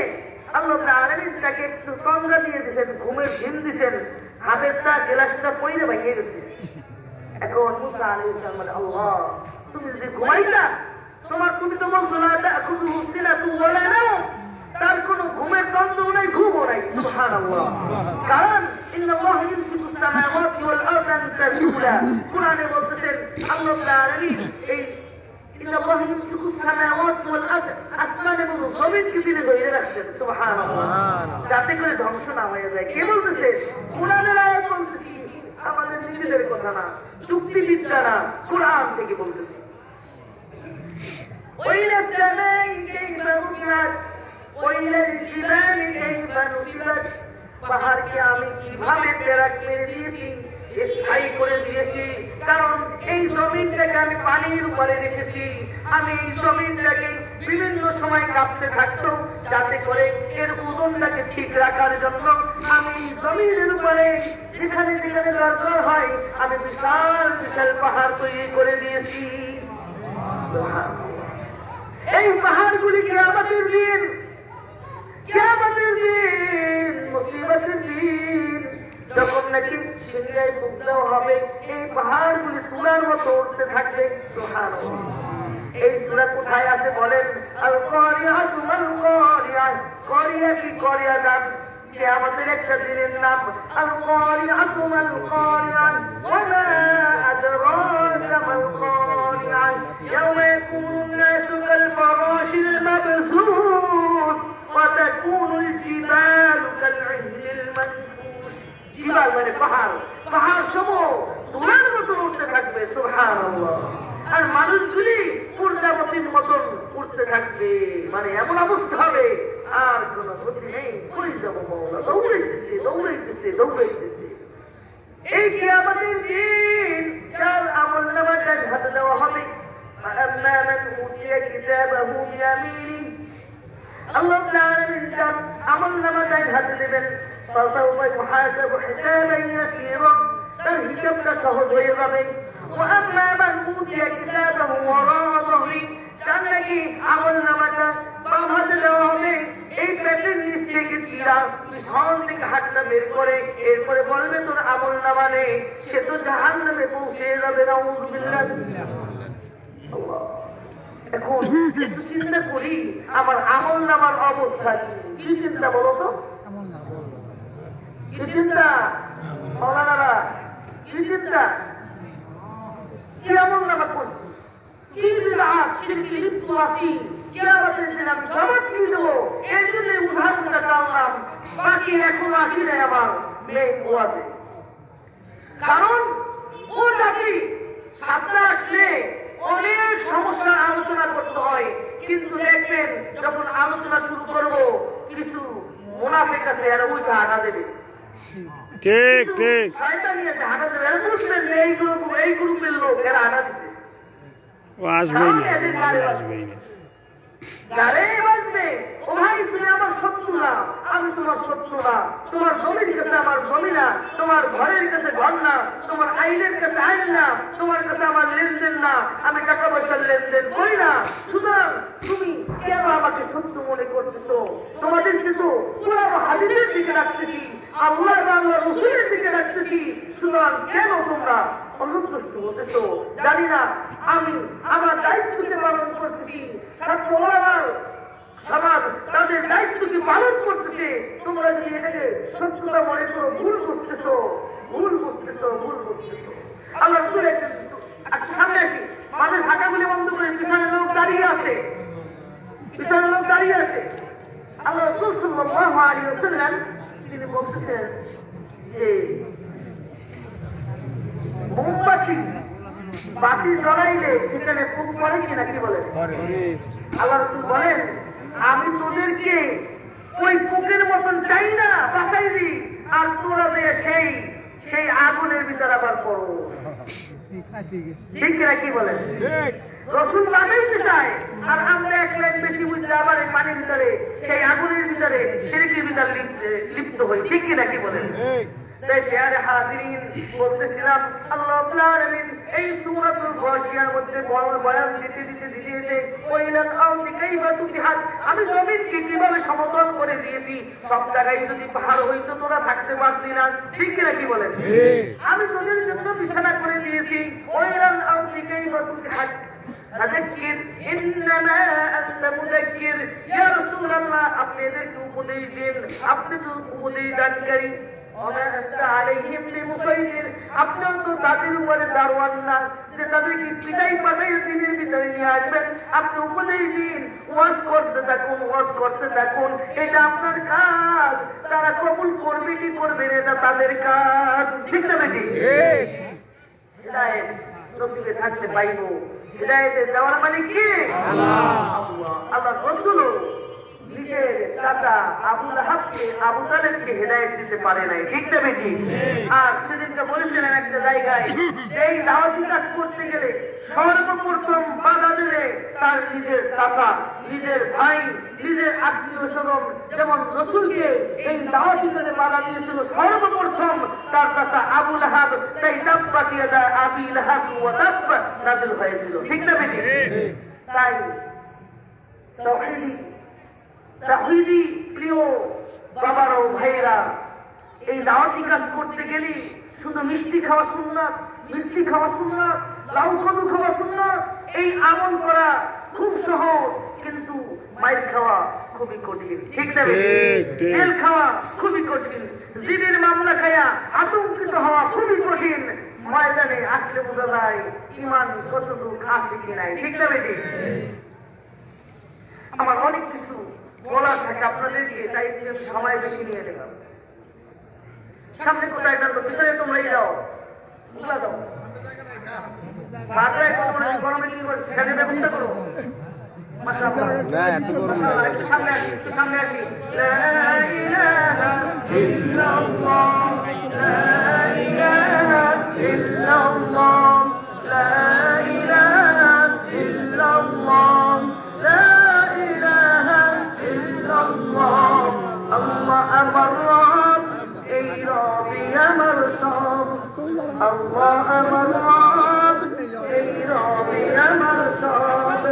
আল্লাহ রাব্বুল আলামিন তাকে একটু তন্দ্রা দিয়ে দিয়েছেন, ঘুমের ঘিম দিয়েছেন। হাতেরটা গ্লাসটা পড়ে ভাইয়ে গেছে। এখন মুসা আলাইহিস সালাম বলে, আল্লাহ তুমি যদি ঘুমাইতা, তুমি তো বলছো না খুব হুসিনা তুই বলে নাও, তার কোনো ঘুমের দ্বন্দ্ব নাই, ঘুমও নাই। সুবহানাল্লাহ। কারণ ইন্নাল্লাহ ইউমসিকুস সামাওয়াতি ওয়াল আরদা আন তাযুলা, কুরআনে বলতেছেন আল্লাহ রাব্বুল আলামিন এই ইন্নাল্লাহ ইউমসিকুস সামাওয়াতি ওয়াল আরদা, আসমান এবং জমিনকে তিনি ধরে রাখছেন। সুবহানাল্লাহ। যাতে করে ধ্বংস না হয়ে যায়। কে বলতেছে? কুরআনের আয়াত বলতেছি, আমাদের নিজেদের কথা না, যুক্তিবিদ্যা না, কুরআন থেকে বলতেছি। وإلى السماء كيف رفعت وإلى الجبال كيف نصبت, পাহাড়কে আমি কিভাবে পেরাক মেরে দিয়েছি, স্থায়ী করে দিয়েছি। কারণ এই জমিনটাকে আমি পানির উপরে রেখেছি, আমি এই জমিনটাকে বিভিন্ন সময় কাঁপতে থাকতো, যাতে করে এর ওজনটাকে ঠিক রাখার জন্য আমি জমিনের উপরে যেখানে যেখানে দরকার হয় আমি বিশাল বিশাল পাহাড় তৈরি করে দিয়েছি। এই পাহাড়গুলি কিয়ামতের দিন, কিয়ামতের দিন, মুসিবতের দিন, যখন নাকি সিংহায় ফুঁক দেওয়া হবে, এই পাহাড়গুলি তুলার মতো উঠতে থাকবে। সুবহানাল্লাহ। এই সূরা কোথায় আছে বলেন? আল কারিয়াতু মাল কারিয়া, কারিয়া কি কারিয়া জান? কিয়ামতের একটা দিনের নাম আল কারিয়াতু মাল কারিয়া, ওয়া মা আদরাকা মাল কারিয়া, ইয়াওমা ইয়াকুনুন নাসু কাল ফারাশিল মাবসুস ওয়া তাকুনুল জিবালু কাল ইহনিল মানফুস। জিবাল মানে পাহাড়, পাহাড় সমূহ তুলার মতো উঠতে থাকবে। সুবহানাল্লাহ। আর মানুষগুলি পূর্ণাবতীর মতন উঠতে থাকবে, মানে এমন অবস্থা হবে আর কোন গতি নেই, কই যাবো মওলা, দৌড়াইতেছে দৌড়াইতেছে দৌড়াইতেছে। এই কিয়ামতের দিন যার আমলনামাটা হাতে দেওয়া হবে, আম্মা মান উতিয়া কিতাবাহু বিয়ামিনিহি, আল্লাহ তাআলা যার আমলনামাটা হাতে দেবেন, ফাসাউফা ইউহাসাবু হিসাবান ইয়াসীরা, তার হিসাবটা সহজ হয়ে যাবে। وأما من أوتي كتابه وراء ظهره, যার নাকি আমলনামাটা বাম হাতে দেওয়া হবে, এই পেটের নিচ থেকে চিরা পিছন থেকে হাতটা বের করে এরপরে বলবে তোর আমলনামা নেই, সে তো জাহান্নামে পৌঁছে যাবে। নাউযুবিল্লাহ। আল্লাহ। এখন একটু চিন্তা করি আমার আমলনামার অবস্থা কি চিন্তা বলো তো? কি চিন্তা মাওলানারা? কি চিন্তা? কি আমলনামা করছি, কি বিদআত শিরকে লিপ্ত আছি, কিয়ামতের দিন আমি জবাব দিয়ে দেবো। এই জন্য উদাহরণটা টানলাম, বাকি এখন আসি নাই আমার মেয়ে ওয়াজে। কারণ ও জাতি সামনে আসলে অনেক সমস্যা আলোচনা করতে হয়, কিন্তু দেখবেন যখন আলোচনা শুরু করবো কিছু মুনাফিক আছে এরা উল্টা হাঁটা দেবে। ঠিক ঠিক। এই গ্রুপের লোক এরা হাঁটা দিবে, ও আসবেই না, আসবেই না। ও ভাই তুমি আমার শত্রু না, আমি তোমার শত্রু না, তোমার জমির কাছে আমার জমি না, তোমার ঘরের কাছে ঘর না, তোমার আইনের কাছে আইন না, তোমার কাছে আমার লেনদেন না, আমি টাকা পয়সার লেনদেন করি না। সুতরাং তুমি কেন আমাকে শত্রু মনে করতেছো? তোমাদের কিন্তু কোরআন হাদিসের দিকে রাখতেছি, আল্লাহ আল্লাহ রসুলের দিকে রাখতেছি, সুতরাং কেন তোমরা অনুপ্রস্ত হতেছো? জানি না আমি আমার দায়িত্বকে পালন করছি, ছাত্র ওলামার সমাজ তাদের দায়িত্বকে পালন করতেছে, তোমরা যে এটাকে শত্রুতা মনে করো, ভুল বুঝতেছো, ভুল বুঝতেছো, ভুল বুঝতেছো। আল্লাহ রসুল সামনে আসি, মাঝে ঢাকাগুলি বন্ধ করে পিছনে লোক দাঁড়িয়ে আছে, পিছনে লোক দাঁড়িয়ে আছে। আল্লাহ রসুল সাল্লাল্লাহু আলাইহি ওয়াসাল্লাম তিনি বলতেছেন যে মোমবাতি বাতি জ্বলাইলে সেখানে ফুক পড়ে কিনা, কি বলেন? আল্লাহ রাসূল বলেন আমি তোদেরকে ওই ফুকের মতন চাই না, বাঁচাই দি, আর তোরা সেই সেই আগুনের ভিতরে আবার পড়ো। ঠিক কিনা, কি বলেন? রসুল বাঁচাইতে চায় আর আমরা এক লাখ বেশি বুঝলে আবার এই পানির ভিতরে সেই আগুনের ভিতরে শিরকের ভিতরে লিপ্ত হই। ঠিক কিনা, কি বলেন? তাই প্রিয় হাজিরিন বলতেছিলাম আল্লাহ রাব্বুল আলামিন এই সূরাতুল গাশিয়ার মধ্যে বয়ান দিতে ওয়াইলাল আরদি কাইফা তুতিহাত, আমি জমিনকে কিভাবে সমতল করে দিয়েছি, সব জায়গায় যদি পাহাড় হইতো তোরা থাকতে পারতি না, ঠিক কিনা কি বলেন? আমি তোদের জন্য বিছানা করে দিয়েছি। ওয়াইলাল আরদি কাইফা তুতিহাত ফাযাক্কির ইন্নামা আনতা মুযাক্কির, ইয়া রাসূলুল্লাহ আপনি এদেরকে উপদেশ দিন, আপনি তো উপদেশ দানকারী। ওয়া আনতা আলাইহিম বিমুসাইতির, আপনিও তো তাদের উপরে দারওয়ান না যে তাদেরকে পিটাই পাটাই দিনের ভিতরে নিয়ে আসবেন। আপনি উপদেশ দিন, ওয়াজ করতে থাকুন, এটা আপনার কাজ। তারা কবুল করবে কি করবে না এটা তাদের কাজ, ঠিক না বেটি? হিদায়াত নসিবে থাকলে পাইব। হিদায়াতের দেওয়ার মালিক কে? আল্লাহ। আল্লাহ রাসূল নিজের চাচা আবু লাহাবকে, আবু তালেবকে হেদায়েত দিতে পারে নাই, ঠিক না বেটি? আর সেদিনকে বলেছিলেন একটা জায়গায়, এই দাওয়াতি কাজ করতে গেলে সর্বপ্রথম বাধা দেবে তার নিজের চাচা, নিজের ভাই, নিজের আত্মীয় স্বজন। যেমন রাসূলকে এই দাওয়াতি কাজে বাধা দিয়েছিল সর্বপ্রথম তার চাচা আবু লাহাব, তাই তাব্বাত ইয়াদা আবি লাহাব ওয়া তাব নাযিল হয়েছিল, ঠিক না বেটি? তাই তাওহীদি প্রিয় বাবার ও ভাইয়েরা, এই দাওয়াতি কাজ করতে গেলে শুধু মিষ্টি খাওয়া সুন্নাত, লাউ কদু খাওয়া সুন্নাত, এই আমল করা খুব সহজ, কিন্তু মাইর খাওয়া খুবই কঠিন, ঠিক না? তেল খাওয়া খুবই কঠিন, জিনের মামলা খায়া আতঙ্কিত হওয়া খুবই কঠিন। ময়দানে আসলে বোঝা যায় ইমান কতটুকু আছে কি নাই, ঠিক না বেটি? আমার অনেক কিছু বলার থাকে আপনাদেরকে, তাই সময় বেশি নিয়ে গেলাম। সামনে কোথায় টানতো, পিছনে তোমরাই যাও, বুঝলা দাও। গরমে কি করে ফ্যানের ব্যবস্থা করো। একটু সামনে আসি, লা ইলাহা ইল্লাল্লাহ, লা ইলাহা ইল্লাল্লাহ, লা ইলাহা ইল্লাল্লাহ, লা ইলাহা ইল্লাল্লাহ। আল্লাহ আমার রব, এই রবি আমার সব। আল্লাহ আমার রব, এই রবি আমার সব।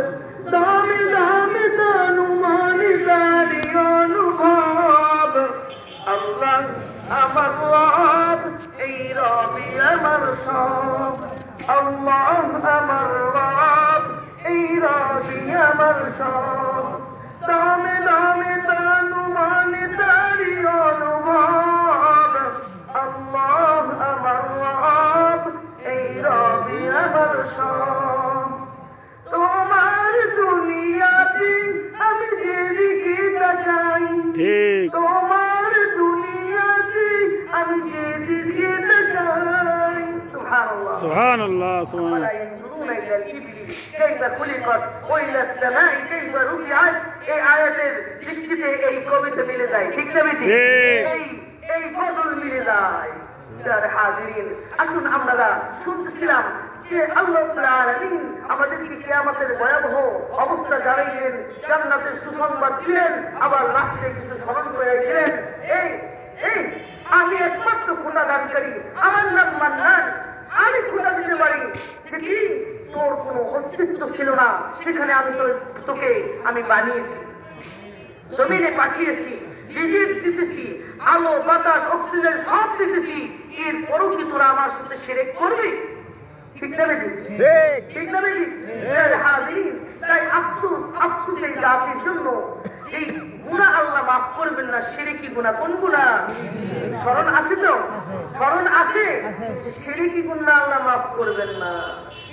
দামে দামে দানুমানি দারি অনুভব। আল্লাহ আমার রব, এই রবি আমার সব। আল্লাহ আমার রব, এই রবি আমার সব। দামে দামে দানুমানি দারি অনুভব। আল্লাহ আমার রব, এই রবি আমার সব। তোমার দুনিয়াতে আমি যেদিকে তাকাই, তোমার দুনিয়াতে আমি যেদিকে তাকাই, সুবহানাল্লাহ সুবহানাল্লাহ ولا ينظرون إلى الإبل كيف خلقت وإلى السماء كيف رفعت। এই আয়াতের দৃষ্টিতে এই কবিতা মিলে যায়, ঠিক না বেটি? এই গজল মিলে যায়। যারা হাজিরিন, আসুন আমরা শুনতেছিলাম যে আল্লাহ রাব্বুল আলামিন আমাদেরকে কিয়ামতের ভয়াবহ অবস্থা জানাইলেন, জান্নাতের সুসংবাদ দিলেন, আবার লাস্টে কিছু স্মরণ করে দিলেন। এই আমি একমাত্র খোদা দানকারী, আমার নাম মান্নান, আমি খোদা দিতে পারি। সেটি তোর কোনো অস্তিত্ব ছিল না, সেখানে আমি তোকে আমি বানিয়েছি, জমিনে পাঠিয়েছি, রিজিক দিতেছি, আলো বাতাস অক্সিজেন সব দিতেছি। এরপরও কি তোরা আমার সাথে শিরক করবি? ঠিক না বেটি? ঠিক না বেটি? হাজির, তাই আফসোস এই জাতির জন্য। এই গুনাহ আল্লাহ মাফ করবেন না, শিরকি গুনাহ। কোন গুনাহ? স্মরণ আছে তো? স্মরণ আছে? শিরকি গুনাহ আল্লাহ মাফ করবেন না।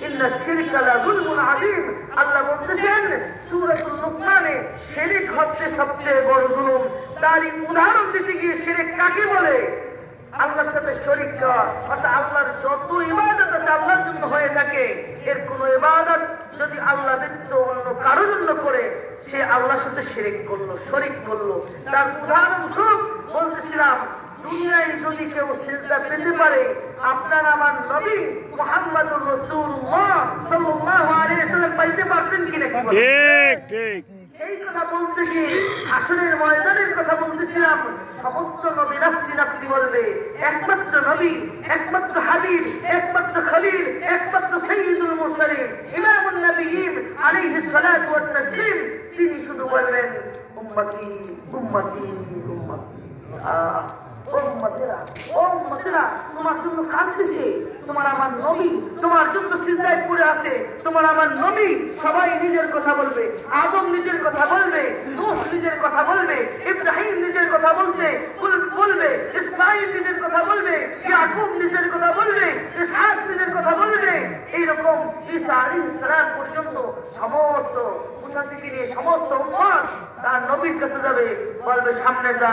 ইন্না শিরকা লা যুলমুন আযীম। আল্লাহ বলতেছেন সূরাতুল লুকমানে, শিরক হচ্ছে সবচেয়ে বড় জুলুম। তারই উদাহরণ দিতে গিয়ে শিরক কাকে বলে? আল্লাহর সাথে শরীক করা, অর্থাৎ আল্লাহর যত ইবাদত আছে আল্লাহর জন্য হয়ে থাকে, এর কোন ইবাদত যদি আল্লাহ ব্যতীত অন্য কারোর জন্য করে, সে আল্লাহর সাথে শিরক করলো, শরীক করলো। তার উদাহরণস্বরূপ বলতেছিলাম, দুনিয়ায় যদি কেউ সিজদা পেতে পারে, আপনার আমার নবী মুহাম্মদুর রাসূলুল্লাহ সাল্লাল্লাহু আলাইহি ওয়াসাল্লাম পাইতে পারবেন কিনা? ঠিক ঠিক এই কথা বলতে গিয়ে আসরের ময়দানের কথা বলতেছিলাম। সমস্ত নবী নাফসি নাফসি বলবে, একমাত্র নবী, একমাত্র হাবিব, একমাত্র খলিল, একমাত্র সাইয়্যিদুল মুরসালিন ইমামুন নবিয়্যিন আলাইহিস সালাতু ওয়াস তাসলিম, তিনি শুধু বলবেন উম্মতি উম্মতি উম্মতি। উম্মতেরা তোমার জন্য কাঁদতেছে, তোমার আমার নবী তোমার জন্য সিজদায় পড়ে আছে, তোমার আমার নবী। সবাই নিজের কথা বলবে, আদম নিজের কথা বলবে, নূহ নিজের কথা বলবে, ইব্রাহিম নিজের কথা বলবে, ইসমাঈল নিজের কথা বলবে, ইয়াকুব নিজের কথা বলবে, ইসহাক নিজের কথা বলবে। এইরকম ঈসা আলাইহিস সালাম পর্যন্ত সমস্ত মুসা থেকে নিয়ে সমস্ত উম্মত তার নবীর কাছে যাবে, বলবে সামনে যা,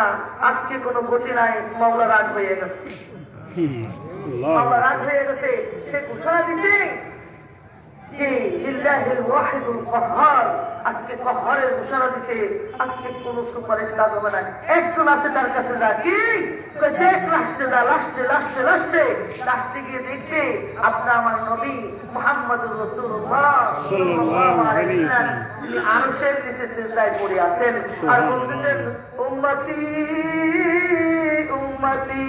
আজকে কোনো গতি নাই, মাওলা রাগ হয়ে গেছে, মাওলা রাগ হয়ে গেছে। সে ঘোষণা দিচ্ছে যে লিল্লাহিল ওয়াহিদুল কাহ্হার, আজকে কাহ্হারের ঘোষণা দিতে, আজকে কোন সুপারিশ কাজ হবে না। একজন আছে তার কাছে যা, কি দেখ, লাস্টে যা, লাস্টে গিয়ে দেখতে আপনার আমার নবী মুহাম্মদুর রাসূলুল্লাহ সাল্লাল্লাহু আলাইহি ওয়াসাল্লাম তিনি আরশের নিচে সিজদায় পড়ে আছেন আর বলতেছেন উম্মতি উম্মতি।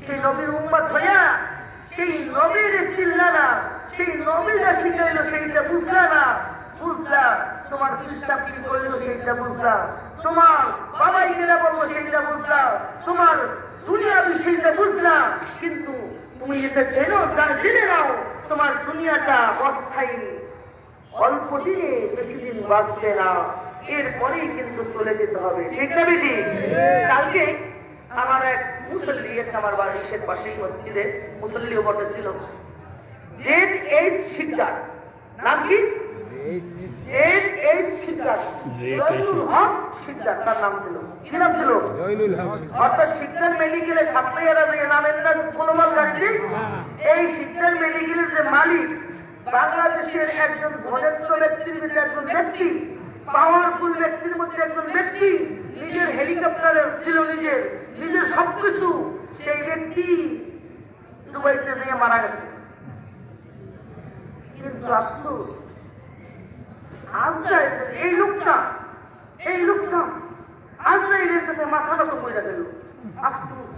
সেই নবীর উম্মত হইয়া সেই নবীর চিল্লা না, সেই নবীরা শিখাইল সেইটা বুঝলা না, বুঝলা তোমার খ্রিস্টান কি করলো সেইটা বুঝলা, তোমার বাবাই কেনা বলবো সেইটা বুঝলা, তোমার দুনিয়াবি সেইটা বুঝলা, কিন্তু তুমি যেটা জেনে নাও তোমার দুনিয়াটা অস্থায়ী, অল্প দিনে বেশি দিন বাঁচবে না, এরপরেই কিন্তু চলে যেতে হবে। ঠিক না বেশি? কালকে আমার এক মুসল্লি এসে আমার বাড়ির পাশেই মসজিদে মুসল্লিও বটে ছিল, জেড শিকদার, নাম কি? জেড শিকদার, জয়নুল হক শিকদার তার নাম ছিল। কি নাম ছিল? অর্থাৎ শিকদার মেডিকেলের ছাত্রীরা যে নামের নাম কোনোবার কাটছে, এই শিকদার মেডিকেলের যে মালিক বাংলাদেশের একজন ধনেত্র ব্যক্তির মধ্যে একজন ব্যক্তি, পাওয়ারফুল ব্যক্তির মধ্যে একজন ব্যক্তি, নিজের হেলিকপ্টার ছিল, নিজের সবকিছু, সেই ব্যক্তি দুবাইতে দিয়ে মারা গেছে। কিন্তু আফসোস এই লোকটা আজরাইলের কাছে মাথা নত করে গেল। আফসোস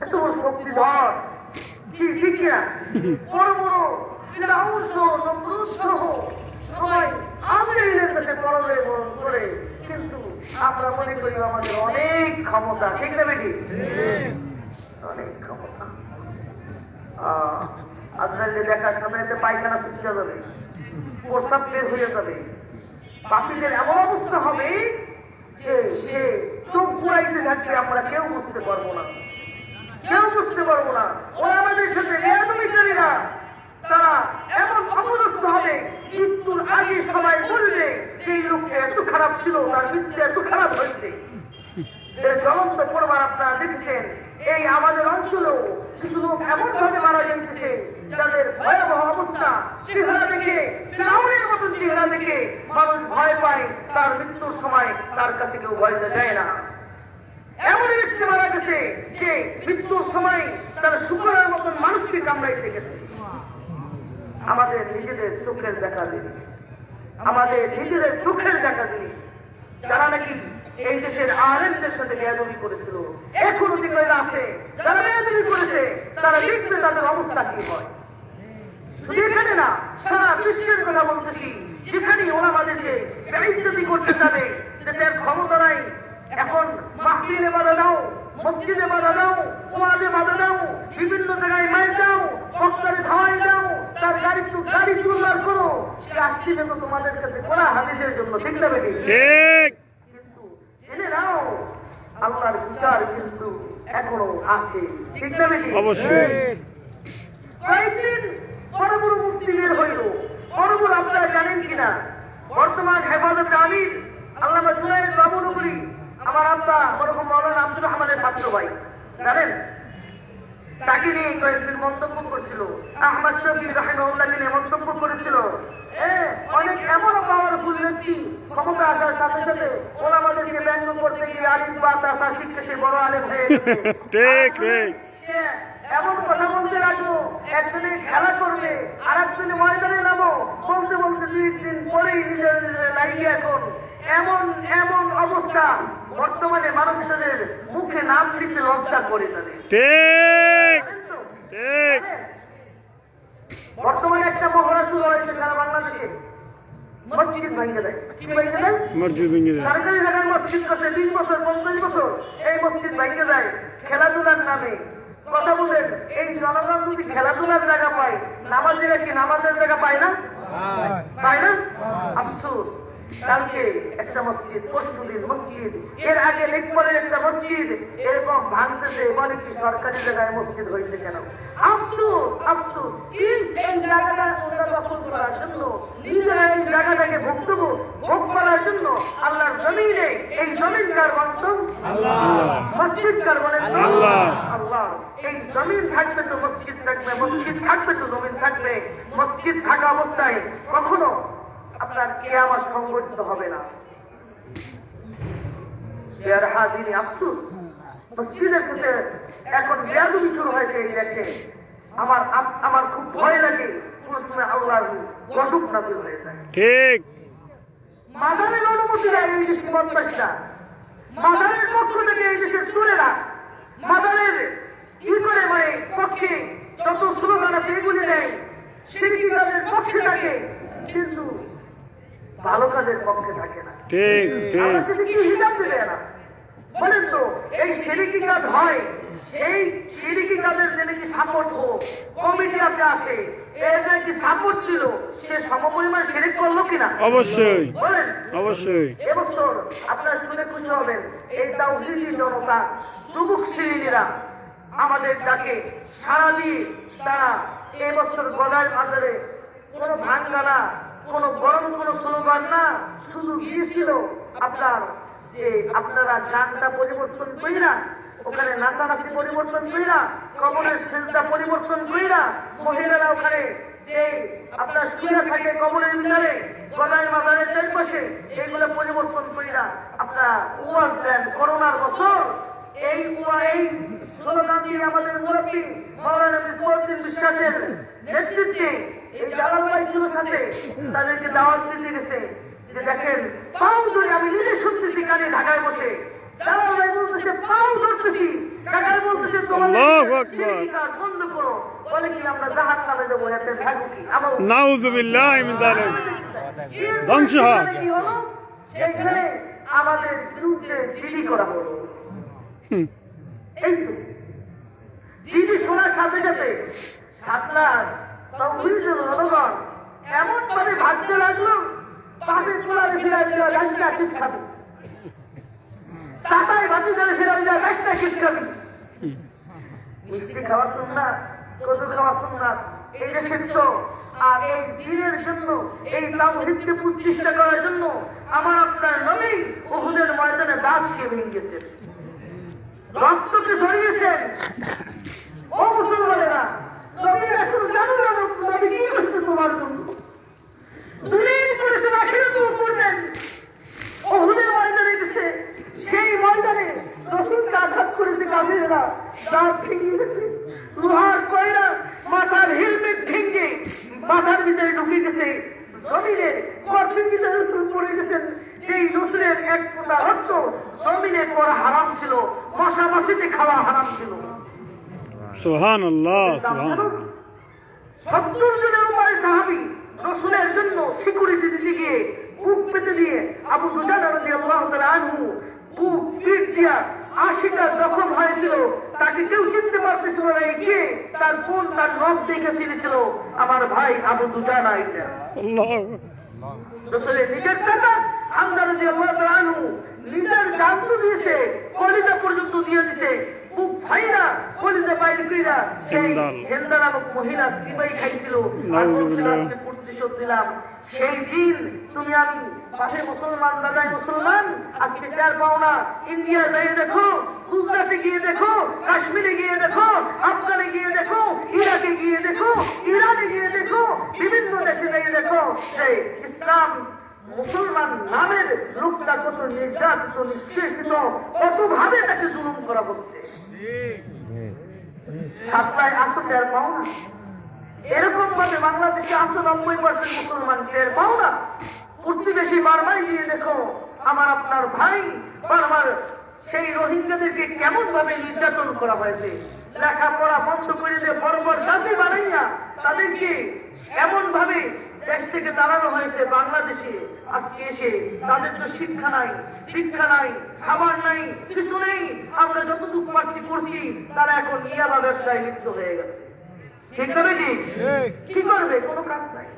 এত বড় শক্তিধর, কি ঠিক না? বড় বড় ফিরআউন সহ নমরুদ সহ সবাই আজরাইলের কাছে পরাজয় বরণ করে, কিন্তু আমরা মনে করি আমাদের অনেক ক্ষমতা। ঠিক না বেটি? অনেক ক্ষমতা। আজরাইলে দেখার সময় পায়খানা ছুটে যাবে, প্রস্রাব বের হয়ে যাবে, পাখিদের এমন অবস্থা হবে যে সে চোখ ঘুরাইতে থাকবে, আমরা কেউ বুঝতে পারবো না। ওরা আমাদের সাথে বেয়াদবি না, তারা এমন অপদস্থ হবে, মৃত্যুর আগে সবাই বলবে সেই লোকটা এত খারাপ ছিল, তার মৃত্যু এত খারাপ হয়েছে। এর জ্বলন্ত প্রমাণ আপনারা দেখছেন। এই আমাদের অঞ্চলেও কিছু লোক এমন ভাবে মারা যাচ্ছে যাদের ভয়াবহ অবস্থা, চেহারা দেখে ফিরআউনের মতো চেহারা দেখে মানুষ ভয় পায়, তার মৃত্যুর সময় তার কাছে কেউ ভয় যায় না। এমন ব্যক্তি মারা গেছে যে মৃত্যুর সময় তারা শুকরের মতন মানুষকে কামড়াইতে গেছে। আমাদের নিজেদের চোখের দেখা জিনিস, যারা নাকি এই দেশের আলেমদের সাথে বেয়াদবি করেছিল, এখনো দিকে আছে যারা বেয়াদবি করেছে, তারা দেখবে তাদের অবস্থা কি হয়। যেখানে না সারা বিশ্বের কথা বলতেছি, যেখানে ওরা আমাদেরকে বেইজ্জতি করতে যাবে, দেশের ক্ষমতা নাই, এখন মাহফিলে বাধা দাও, মসজিদে বাধা দাও, ওয়াজে বাধা দাও, বিভিন্ন জায়গায় মাইক দাও, বক্তারে ধাওয়াই দাও, তার গাড়ি চুরমার করো, সে আসছে তো তোমাদের কাছে কোরআন হাদিসের জন্য। ঠিক না বেটি? ঠিক। কিন্তু জেনে নাও আল্লাহর বিচার কিন্তু এখনো আছে। ঠিক না বেটি? অবশ্যই। কয়েকদিন বড় বড় মুক্তি বের হইল, বড় বড় আপনারা জানেন কিনা, বর্তমান হেফাজতে আমির আল্লামা জুনায়েদ বাবুনগরী, আমার আব্বা ওরকম মৌলানা আব্দুর রহমানের ছাত্র ভাই, জানেন? তাকে নিয়ে কয়েকদিন মন্তব্য করছিল, আহমদ শফি রাহিমাহুল্লাহকে নিয়ে মন্তব্য করেছিল। অনেক এমন পাওয়ারফুল ব্যক্তি ক্ষমতা আসার সাথে সাথে ওলামাদেরকে ব্যঙ্গ করতে গিয়ে আলিম বা তাসা শিখতে সে বড় আলেম হয়ে গেছে। ঠিক ঠিক। সে এমন কথা বলতে লাগলো, একজনে খেলা করবে আর একজনে ময়দানে নামো, বলতে বলতে 2 দিন পরেই নিজের লাইনে এখন এমন এমন অবস্থা, বর্তমানে মানুষদের মুখে নাম দিতে লজ্জা করে তাদের। ঠিক ঠিক বর্তমানে একটা মহড়া শুরু হয়েছে সারা বাংলাদেশে, মসজিদ ভেঙে দেয়। কি ভেঙে দেয়? মসজিদ ভেঙে যায়। সরকারি জায়গায় মসজিদ করছে 20 বছর 50 বছর, এই মসজিদ ভেঙে যায় খেলাধুলার নামে। কথা বলেন, এই জনগণ যদি খেলাধুলার জায়গা পায়, নামাজিরা কি নামাজের জায়গা পায় না? পায় না? আফসোস, কালকে একটা মসজিদ, পরশুদিন মসজিদ, এর আগে লেকপরের একটা মসজিদ এরকম ভাঙতেছে, বলে কি সরকারি জায়গায় মসজিদ হয়েছে কেন? আফসোস আফসোস, এই জায়গাটা ওরা দখল করার জন্য, নিজেরা এই জায়গাটাকে ভোগ করার জন্য আল্লাহর জমিনে, এই জমিন কার বন্ধন? মসজিদ কার বলেন? আল্লাহ। এই জমিন থাকবে তো মসজিদ থাকবে, মসজিদ থাকবে তো জমিন থাকবে। মসজিদ থাকা অবস্থায় কখনো আপনার কিয়ামত সংঘটিত হবে না। ইয়ার হাজিরি আফসোস, মসজিদের সাথে এখন বেয়াদবি শুরু হয়েছে। এই দেখে আমার খুব ভয় লাগে, কোন সময় আল্লাহর গজব নাযিল হয়ে যায়। ঠিক মাদারের অনুমতি দেয় এই দেশের সন্ত্রাসীরা, মাদারের পক্ষ থেকে এই দেশের চোরেরা, মাদারের কি করে মানে পক্ষে যত স্লোগান আছে এগুলি নেয়, সেটি তাদের পক্ষে থাকে, কিন্তু ভালো কাজের পক্ষে থাকে না। ঠিক ঠিক আমার কাছে কি হিসাব দেবে না? বলেন তো, এই শিরকি কাজ হয়, এই শিরকি কাজের যে নাকি সাপোর্ট হোক, কমিটি আছে, এর নাকি সাপোর্ট ছিল, সে সমপরিমাণ শিরক করলো কিনা? অবশ্যই বলেন। অবশ্যই এবছর আপনারা শুনে খুশি হবেন, এই তাওহীদি জনতা, যুবক শ্রেণীরা আমাদের ডাকে সাড়া দিয়ে তারা এবছর গদার বাজারে কোনো ভাঙ্গা না, কোনো গরম কোনো স্লোগান না, শুধু গিয়েছিল আপনার যে আপনারা গানটা পরিবর্তন কইরা, ওখানে নাচানাচি পরিবর্তন কইরা, কবরের সেজদা পরিবর্তন কইরা, মহিলারা ওখানে যে আপনার শুয়ে থাকে কবরের ভিতরে গদায় মাজারের চারপাশে, এইগুলো পরিবর্তন কইরা আপনারা ওয়াজ দেন। করোনার বছর এই স্লোগান দিয়ে আমাদের মুরব্বী মাওলানা মিসবাউদ্দিন বিশ্বাসের নেতৃত্বে এই জালাল ভাইগুলোর সাথে তাদেরকে দাওয়াত দিতে গেছে যে দেখেন, পাও ধরে আমি নিজে শুনতেছি কানে ঢাকায় বসে, জালাল ভাই বলতেছে পাও ধরতেছি, ঢাকায় বলতেছে আল্লাহু আকবার, বন্ধ করো, বলে কি আমরা জাহান্নামে যাবো, এতে থাকবো কি? আমার নাউযুবিল্লাহি মিন যালিক, ধ্বংস হোক। কি হলো? সেখানে আমাদের বিরুদ্ধে জিডি করা হলো। এই তো জিডি শোনার সাথে সাথে ছাত্রার জনগণ এমন ভাবে ভাবতে লাগলো, পাশে চোলা গাছটা কিস খাবে, চাটাই ভাবি ধরে ফেরা গাছটা কিস খাবি। মিষ্টি খাওয়া সুন্নাত, কত খাওয়া সুন্নাত, এই দেশের তো। আর এই দিনের জন্য, এই তাওহীদকে প্রতিষ্ঠা করার জন্য আমার আপনার নবী উহুদের ময়দানে দাঁতকে ভেঙেছেন, রক্তকে ঝরিয়েছেন। ও মুসলমানেরা, নবী রাসূল জানো না নবী কি করছে তোমার জন্য? দুনিয়া করেছেন, আখিরাতেও করবেন। উহুদের ময়দানে গেছে, সেই ময়দানে রাসূলকে আঘাত করেছে কাফিররা, দাঁত ভেঙে গেছে, লোহার কয়লা মাথার হেলমেট ভেঙে মাথার ভিতরে ঢুকে গেছে, জমিনে কঠিন ভিতরে রাসূল পড়ে গেছেন। যেই রসুলের এক ফোঁটা রক্ত জমিনে পড়া হারাম ছিল, মশা মাছিতে খাওয়া হারাম ছিল। সুবহানাল্লাহ সুবহানাল্লাহ। 70 জনের উপরে সাহাবী রসুলের জন্য সিকিউরিটি দিতে গিয়ে বুক পেতে দিয়ে আবু সুজানা রাদিয়াল্লাহু তাআলা আনহু বুক পিট দিয়া 80টা জখম হয়েছিল, তাকে কেউ চিনতে পারতেছিল না। কে? তার বোন তার নখ দেখে চিনেছিল, আমার ভাই আবু দুজানা। এটা আল্লাহু রসুলের নিজের চাচা হামজা রাদিয়াল্লাহু তাআলা আনহু নিজের জান তো দিয়েছে, কলিজা পর্যন্ত দিয়ে দিয়েছে, বুক ভাইরা কলিজা বাইরে কইরা সেই হিন্দা নামক মহিলা চিবাই খাইছিল। আর বলছিলাম যে প্রতিশোধ দিলাম। সেই দিন তুমি আমি পাশে মুসলমান, দাদাই মুসলমান, আজকে চার পাও না। ইন্ডিয়া যাইয়ে দেখো, গুজরাটে গিয়ে দেখো, কাশ্মীরে গিয়ে দেখো, আফগানে গিয়ে দেখো, ইরাকে গিয়ে দেখো, ইরানে গিয়ে দেখো, বিভিন্ন দেশে যাইয়ে দেখো যে ইসলাম মুসলমান নামের লোকটা কত নির্যাতিত, নিষ্পেষিত, কত ভাবে তাকে জুলুম করা হচ্ছে। সাতটায় আসো টের পাও না? এরকম ভাবে বাংলাদেশে 90% মুসলমান টের পাও না? প্রতিবেশী বারবার গিয়ে দেখো আমার আপনার ভাই বারবার সেই রোহিঙ্গাদেরকে কেমন ভাবে নির্যাতন করা হয়েছে, লেখাপড়া বন্ধ করে দিয়ে বড় বড় জাতি বানাইয়া তাদেরকে এমন ভাবে দেশ থেকে দাঁড়ানো হয়েছে। বাংলাদেশে আজকে এসে তাদের তো শিক্ষা নাই, শিক্ষা নাই, খাবার নাই, কিছু নেই। আমরা যতটুকু পাচ্ছি করছি, তারা এখন ইয়াবা ব্যবসায় লিপ্ত হয়ে গেছে। ঠিক তবে কি করবে? কোনো কাজ নাই।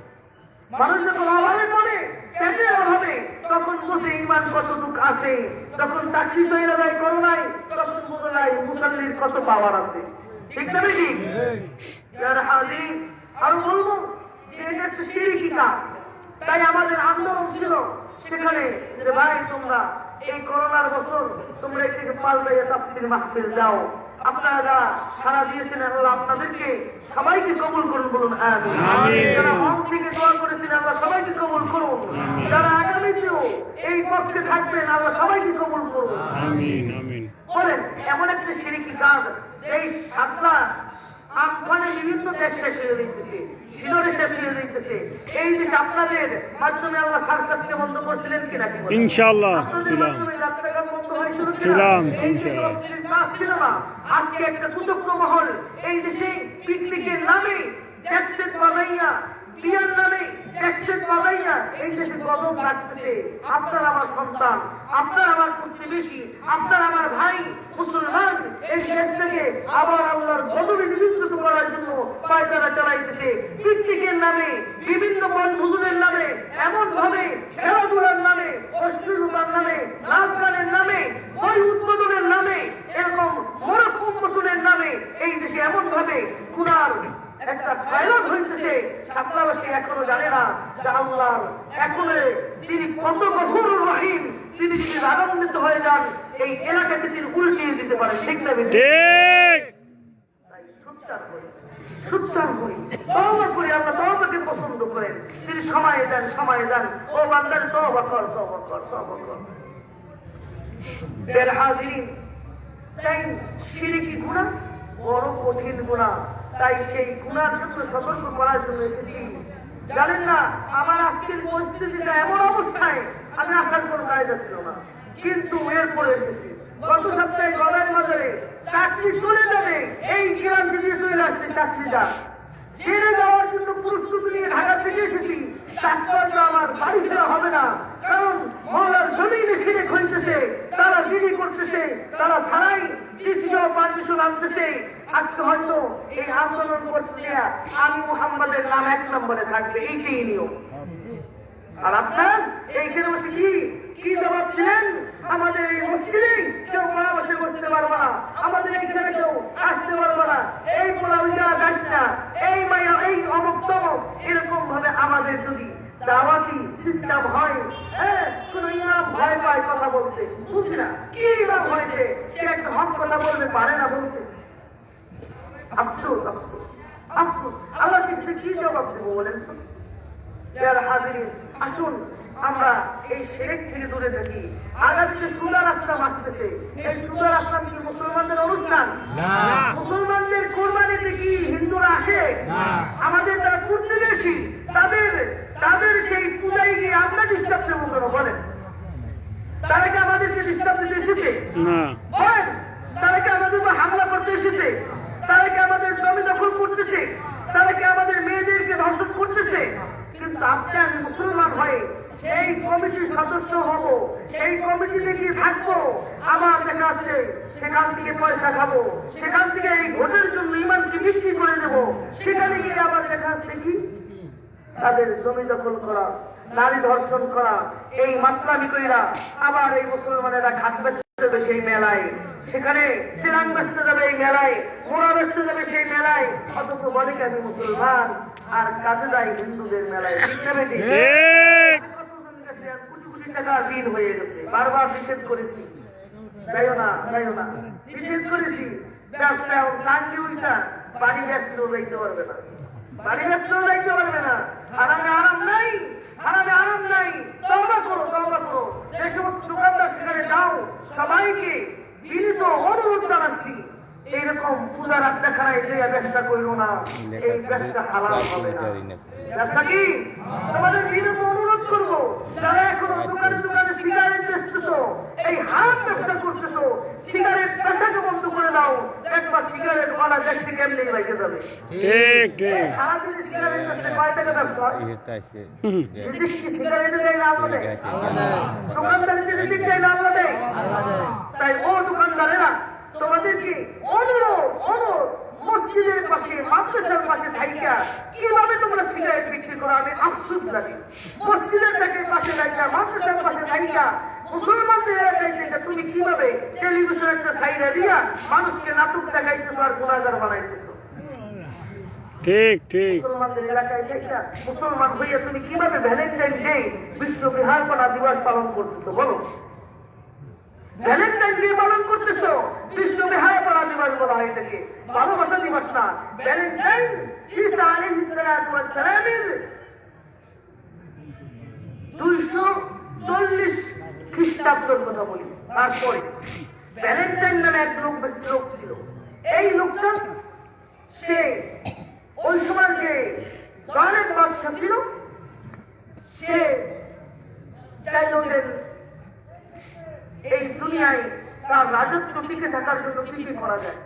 মানুষ যখন অভাবে পড়ে, পেটের অভাবে, তখন বুঝে ইমান কতটুকু আছে। যখন চাকরি তৈরি যায় করো নাই, তখন বোঝা যায় মুসল্লির কত পাওয়ার আছে। ঠিক তবে কি আরো বলবো যে এটা একটা শিরকি কাজ। তাই আমাদের আন্দোলন ছিল সেখানে যে ভাই তোমরা এই করোনার বছর তোমরা একটু পাল্টাইয়া তাফসীর মাহফিল যাও। আপনারা যারা সারা দিয়েছেন আল্লাহ আপনাদেরকে সবাইকে কবুল করুন, বলুন আমিন। যারা মন থেকে দোয়া করেছেন আল্লাহ সবাইকে কবুল করুন। যারা আগামীতেও এই পক্ষে থাকবেন আল্লাহ সবাইকে কবুল করুন, আমিন আমিন। বলেন এমন একটা শিরকি কাজ এই ছাত্রা আমফানে বিভিন্ন দেশে ফিরে দিতেছে, সিনোরেশে ফিরে দিতেছে। এই দেশ আপনাদের মাধ্যমে আল্লাহ সরকারকে বন্ধ করছিলেন কিনা? কি বলেন? ইনশাআল্লাহ ছিলাম ছিলাম ইনশাআল্লাহ। ছিল না। আজকে একটা সুযোগ্য মহল এই দেশে পিকনিকের নামে ট্যাক্সের বানাইয়া, বিয়ার নামে ট্যাক্সের বানাইয়া এই দেশে কদম রাখতেছে। আপনার আমার সন্তান, আপনার আমার প্রতিবেশী, আপনার আমার ভাই মুসলমান এই দেশটাকে আবার আল্লাহর গজবে নিযুক্ত করার জন্য পায়তারা চালাইতেছে। পিকনিকের নামে, বিভিন্ন বনভোজনের নামে, এমন ভাবে খেলাধুলার নামে, অশ্লীলতার নামে, নাচ গানের নামে, বই উদ্বোধনের নামে, এরকম মোরক উন্মোচনের নামে এই দেশে এমন ভাবে গুনার একটা সাইলেন্ট হয়েছে। ছাত্রাবাসী এখনো জানে না যে আল্লাহ এখনো তিনি কত গফুর রহিম। তিনি যদি রাগান্বিত হয়ে যান এই এলাকাকে তিনি উল্টিয়ে দিতে পারেন। ঠিক না? ঠিক। তাই সুচ্চার করি, তওবা করি। আল্লাহ তওবাকে পছন্দ করেন। তিনি সময় দেন, সময় দেন। ও বান্দার তওবা কর, তওবা কর, তওবা কর। বের হাজিরিন, তাই শিরকি গুনাহ বড় কঠিন গুনাহ। তাই সেই গুনার জন্য সতর্ক করার জন্য এসেছি। জানেন না আমার আজকের পরিস্থিতিটা এমন অবস্থায় আমি আসার কোনো কায়দা ছিল না, কিন্তু এরপরে এসেছি। গত সপ্তাহে গলার বাজারে চাকরি চলে যাবে এই গ্রাম থেকে চলে আসছে চাকরিটা জেনে যাওয়ার জন্য প্রস্তুতি নিয়ে ঢাকা থেকে এসেছি। চাকরিটা আমার বাড়ি ফেরা হবে না, কারণ মহলার জমিনে ছিঁড়ে খুঁজতেছে, তারা জিডি করতেছে, তারা ছাড়াই তৃতীয় পারমিশন আনতেছে। আজকে হয়তো এই আন্দোলন করতে আমি মুহাম্মাদের নাম 1 নম্বরে থাকবে, এইটাই নিয়ম। আর আপনার এইখানে বসে কি জবাব ছিলেন? আমাদের এই মসজিদে কেউ পরামর্শে বসতে পারবে না, আমাদের এখানে কেউ আসতে পারবে না, এই পোলাউজা গাছ না, এই মায়া, এই অমুক তমক, এরকম ভাবে আমাদের যদি দাওয়াতি সিস্টেম হয়, হ্যাঁ, কোন ইমাম ভয় পায় কথা বলতে, বুঝি না কি ইমাম হয়েছে সে একটা হক কথা বলতে পারে না বলতে। আফসোস আফসোস আফসোস। আল্লাহ কি জবাব দেবো বলেন তো? আসুন আমরা এই শিরক থেকে দূরে থাকি। আগামীতে সুলার আসলাম আসতেছে। এই সুলার আসলাম কি মুসলমানদের অনুষ্ঠান? মুসলমানদের কোরবানিতে কি হিন্দুরা আসে? আমাদের যারা প্রতিবেশী তাদের সেই পূজায় গিয়ে আমরা ডিস্টার্ব দেবো কেন বলেন? তারা কি আমাদেরকে ডিস্টার্ব দিতে এসেছে? বলেন, তারা কি আমাদের উপর হামলা করতে এসেছে? তারা কি আমাদের জমি দখল করতেছে? তারা কি আমাদের মেয়েদেরকে ধর্ষণ করতেছে? কিন্তু আপনি আমি মুসলমান হয়ে সেই কমিটির সদস্য হব, সেই কমিটিতে গিয়ে থাকবো। আমার দেখা আছে সেখান থেকে পয়সা খাবো, সেখান থেকে এই ভোটের জন্য ইমানকে বিক্রি করে দেবো। সেখানে গিয়ে আবার দেখা আছে কি তাদের জমি দখল করা, নারী ধর্ষণ করা, এই মাতলামি কইরা আবার এই মুসলমানেরা খাত বেচতে যাবে সেই মেলায়, সেখানে চিরাং বেচতে যাবে এই মেলায়, মোড়া বেচতে যাবে সেই মেলায়। অথচ বলে কি আমি মুসলমান আর কাজে যাই হিন্দুদের মেলায়। ঠিক না বেটি? কোটি কোটি টাকা ঋণ হয়ে গেছে, বারবার নিষেধ করেছি যাইও না যাইও না, নিষেধ করেছি। ব্যবসা চাকরি উঠা বাড়ি ব্যবসাও যাইতে পারবে না, বাড়ি ব্যবসাও যাইতে পারবে না। হারামে আরাম নাই, হারামে আরাম নাই। তওবা করো, তওবা করো। যে সমস্ত দোকানদার সেখানে যাও, সবাইকে বিনীত অনুরোধ জানাচ্ছি এইরকম পূজার আড্ডাখানায় যে ব্যবসা করলো না, এই ব্যবসা হালাল হবে না। ব্যবসা কি? তোমাদের বিরুদ্ধে অনুরোধ করবো, যারা এখনো দোকানে দোকানে সিগারেট বেচতেছো, এই হারাম ব্যবসা করতেছো, সিগারেট ব্যবসাকে বন্ধ করে দাও। একবার সিগারেট ওয়ালা দেখতে কেমনি বাইকে যাবে। ঠিক ঠিক সারাদিন সিগারেট বেচতে কয় টাকা ব্যবসা হয়? যদি সিগারেটের দেয় না আল্লাহ দেয়, দোকানদারের যদি দেয় না আল্লাহ দেয়। তাই ও দোকানদারেরা, তোমাদেরকে অনুরোধ, মসজিদের পাশে মাদ্রাসার পাশে থাইকা কিভাবে তোমরা সিগারেট বিক্রি করো আমি আফসোস লাগে। মসজিদের পাশে থাইকা মাদ্রাসার পাশে থাইকা মুসলমানদের এলাকায় থেকে তুমি কিভাবে টেলিভিশন একটা সাইডে দিয়া মানুষকে নাটক দেখাইতেছো আর গুনাহগার বানাইতেছো। ঠিক ঠিক মুসলমানদের এলাকায় থেকে মুসলমান হইয়া তুমি কিভাবে ভ্যালেন্টাইন ডে বিশ্ব বিহারপনা দিবস পালন করতেছো বলো? ভ্যালেন্টাইন ডে পালন করতেছো, বিশ্ব বিহারপনা দিবস বলা হয় এটাকে, ভালোবাসা দিবস না। ভ্যালেন্টাইন ঈসা আলাইহিস সালাতু ওয়াস সালামের 240 খ্রিস্টাব্দের কথা বলি। তারপরে ভ্যালেন্টাইন নামে এক লোক ছিল। এই লোকটা সে ওই সময় যে জালেম বাদশা ছিল, সে চাইল যে এই দুনিয়ায় তার রাজত্ব টিকে থাকার জন্য কি কি করা যায়।